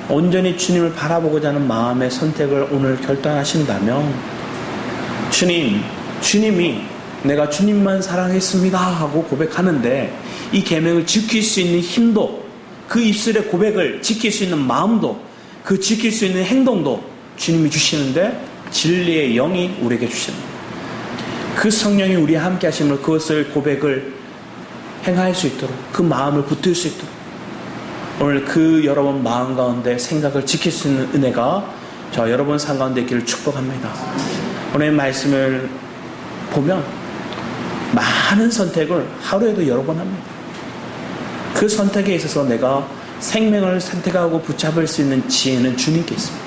온전히 주님을 바라보고자 하는 마음의 선택을 오늘 결단하신다면 주님이 내가 주님만 사랑했습니다 하고 고백하는데 이 계명을 지킬 수 있는 힘도 그 입술의 고백을 지킬 수 있는 마음도 그 지킬 수 있는 행동도 주님이 주시는데 진리의 영이 우리에게 주시는 거예요. 그 성령이 우리와 함께 하심을 그것을 고백을 행할 수 있도록 그 마음을 붙들 수 있도록 오늘 그 여러분 마음 가운데 생각을 지킬 수 있는 은혜가 저 여러분 삶 가운데 있기를 축복합니다. 오늘 말씀을 보면 많은 선택을 하루에도 여러 번 합니다. 그 선택에 있어서 내가 생명을 선택하고 붙잡을 수 있는 지혜는 주님께 있습니다.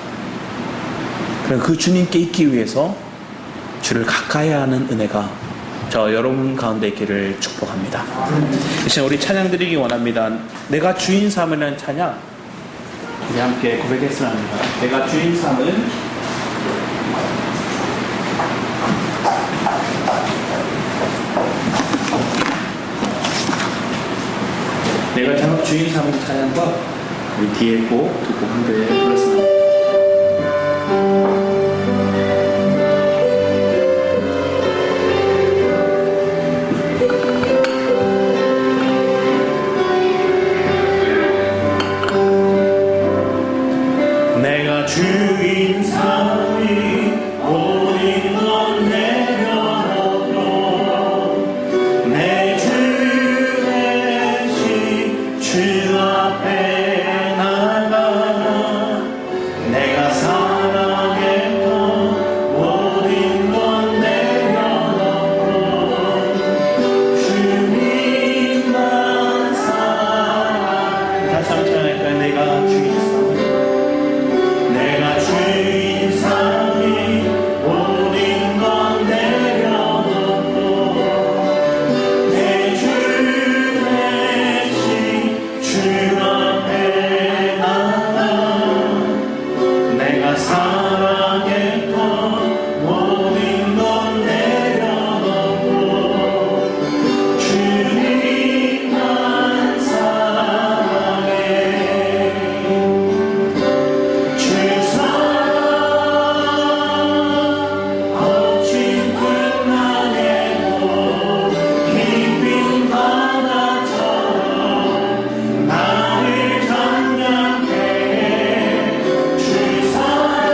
그래서 그 주님께 있기 위해서 주를 가까이 하는 은혜가 저 여러분 가운데 있기를 축복합니다. 이제 우리 찬양 드리기 원합니다. 내가 주인 삼으라는 찬양 우리 함께 고백했으면 합니다. 내가 주인 삼은 내가 장업 주인 삼은 찬양과 우리 뒤에 곡 두 곡 함께 불렀습니다. 내가 주인 삼이 모든 건 내려놓고 내 주 대신 주 앞에 나가 내가 사랑했던 모든 건 내려놓고 내가 주인 삼이 내가 주인 삼이 모든 건 내려놓고 내 주 대신 주 앞에 나가 내가 사랑했던 모든 건 내려놓고 주님만 사랑해 주 사랑 거친 풍랑에도 깊은 바다처럼 나를 장량케 해 주 사랑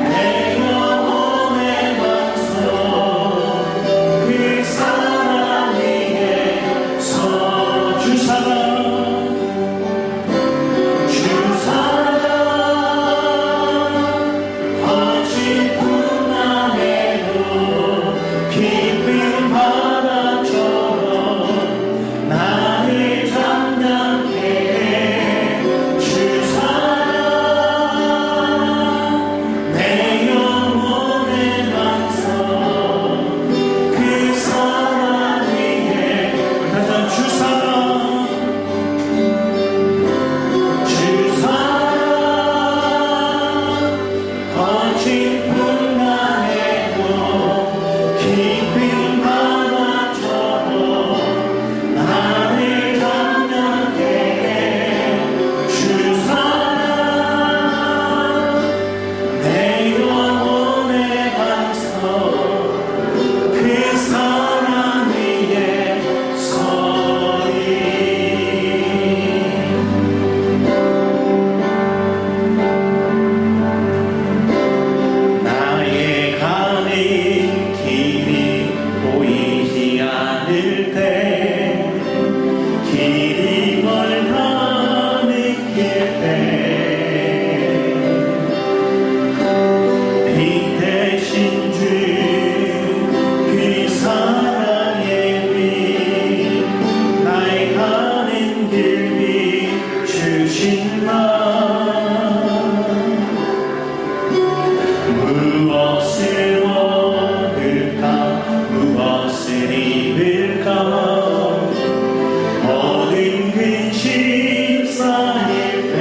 내 영혼의 반석 그 사랑 위에 서 주 사랑 거친 풍랑에도 깊은 바다처럼 나를 장량케 해 주 사랑 내 영혼의 반석 그 사랑 위에 다시 한번 주 사랑 거친 풍랑에도 깊은 바다처럼 나를 장량케 해 주 사랑 내 영혼의 반석 그 사랑 위에 서리 나의 가는 길이 보이지 않을 때 길이 멀다 느낄 때 빛 대신 주 그 사랑의 빛 나의 가는 길 비추신 나 무엇을 얻을까 무엇을 입을까 모든 근심 쌓일 때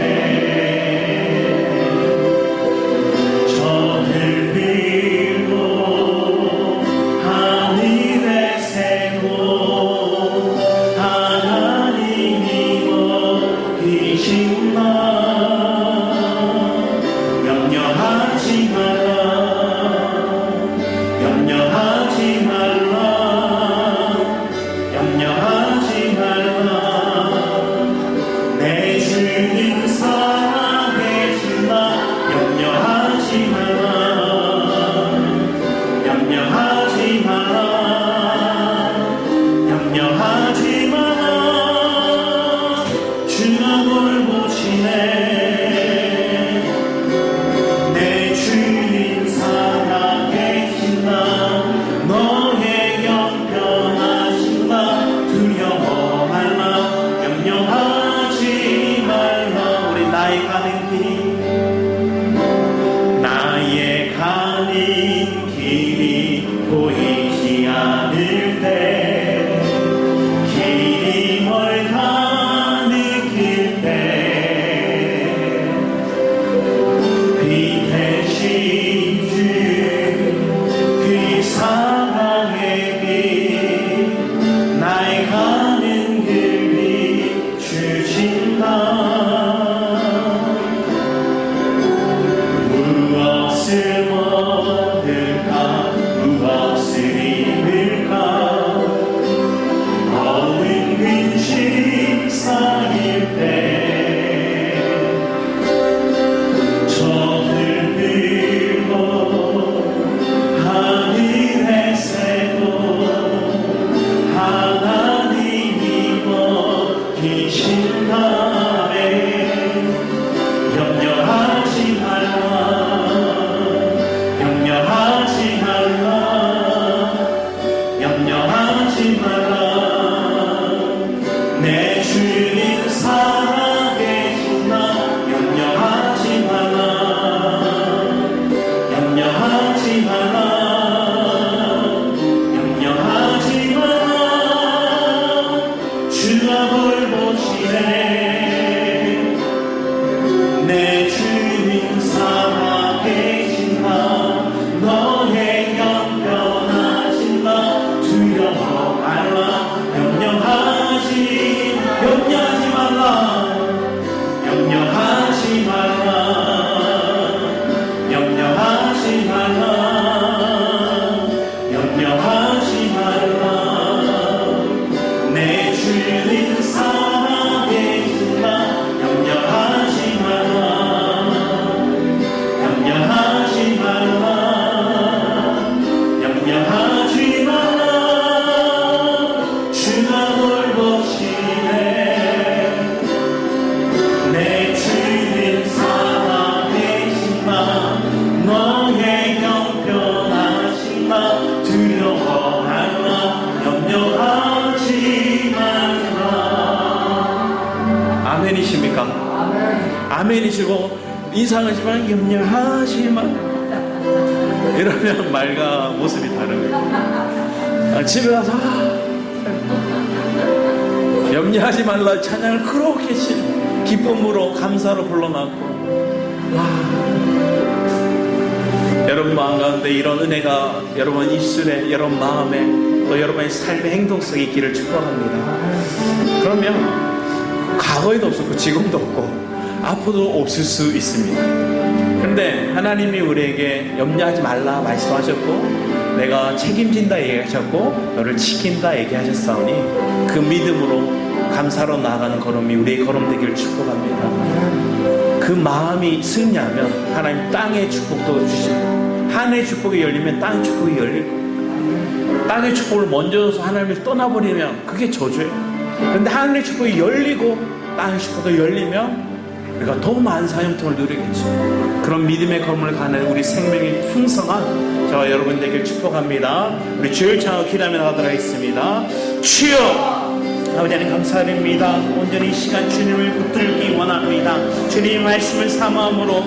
저들 들고 하늘에 세고 하나님이 계신 나 염려하지 말라 염려하지 말라 염려하지 말라 내 주님 사랑해 준다 염려하지 말라 염려하지 말라 염려하지 말라 주가 돌보시네 내 주님 살아계신다 너의 영 변하신다 두려워 말라 염려하지 말라 우리 나의 가는 길이 보이지 않을 때 길이 멀다 느낄 때 빛 대신 주 그 사랑의 빛 나의 가는 길 비추신다 무엇을 얻을까 무엇을 입을까 모든 근심 쌓일 때 저들 들고 하늘에 새고 하나님이 계신 날에 염려하지 말라 염려하지 말라 염려하지 말라 내 주님 보시네 내 주님 살아계신 나 너의 영변하신 나 두려워 말라 염려하지 말라 염려하지 말라 염려하지 말라 염려하지 말라 내 주님 살아계신 나 염려하지 말라 염려하지 말라 염려하지 말라 주가 돌보시네 내 주님 살아계신 나 너의 영변하신 나 두려워 말라 염려하지 말라 아멘이십니까? 아멘이시고 이상하지만 염려하지 말라 이러면 말과 모습이 다른 거예요. 집에 가서 염려하지 말라 찬양을 그렇게 기쁨으로 감사로 불러놨고 여러분 마음 가운데 이런 은혜가 여러분 입술에 여러분 마음에 또 여러분의 삶의 행동 속에 있기를 축복합니다. 그러면 과거에도 없었고 지금도 없고 앞으로도 없을 수 있습니다. 그런데 하나님이 우리에게 염려하지 말라 말씀하셨고 내가 책임진다 얘기하셨고 너를 지킨다 얘기하셨사오니 그 믿음으로 감사로 나아가는 걸음이 우리의 걸음 되기를 축복합니다. 그 마음이 승리하면 하나님 땅의 축복도 주시고 하늘의 축복이 열리면 땅의 축복이 열리고 땅의 축복을 먼저 줘서 하나님을 떠나버리면 그게 저주예요. 그런데 하늘의 축복이 열리고 땅의 축복도 열리면 우리가 더 많은 사형통을 누리겠죠. 그런 믿음의 걸음을 가는 우리 생명의 풍성한 저와 여러분 되길 축복합니다. 우리 주일 찬양 기도하며 나가도록 하겠습니다. 주여 아버지 하나님 감사드립니다. 온전히 이 시간 주님을 붙들기 원합니다. 주님의 말씀을 사모함으로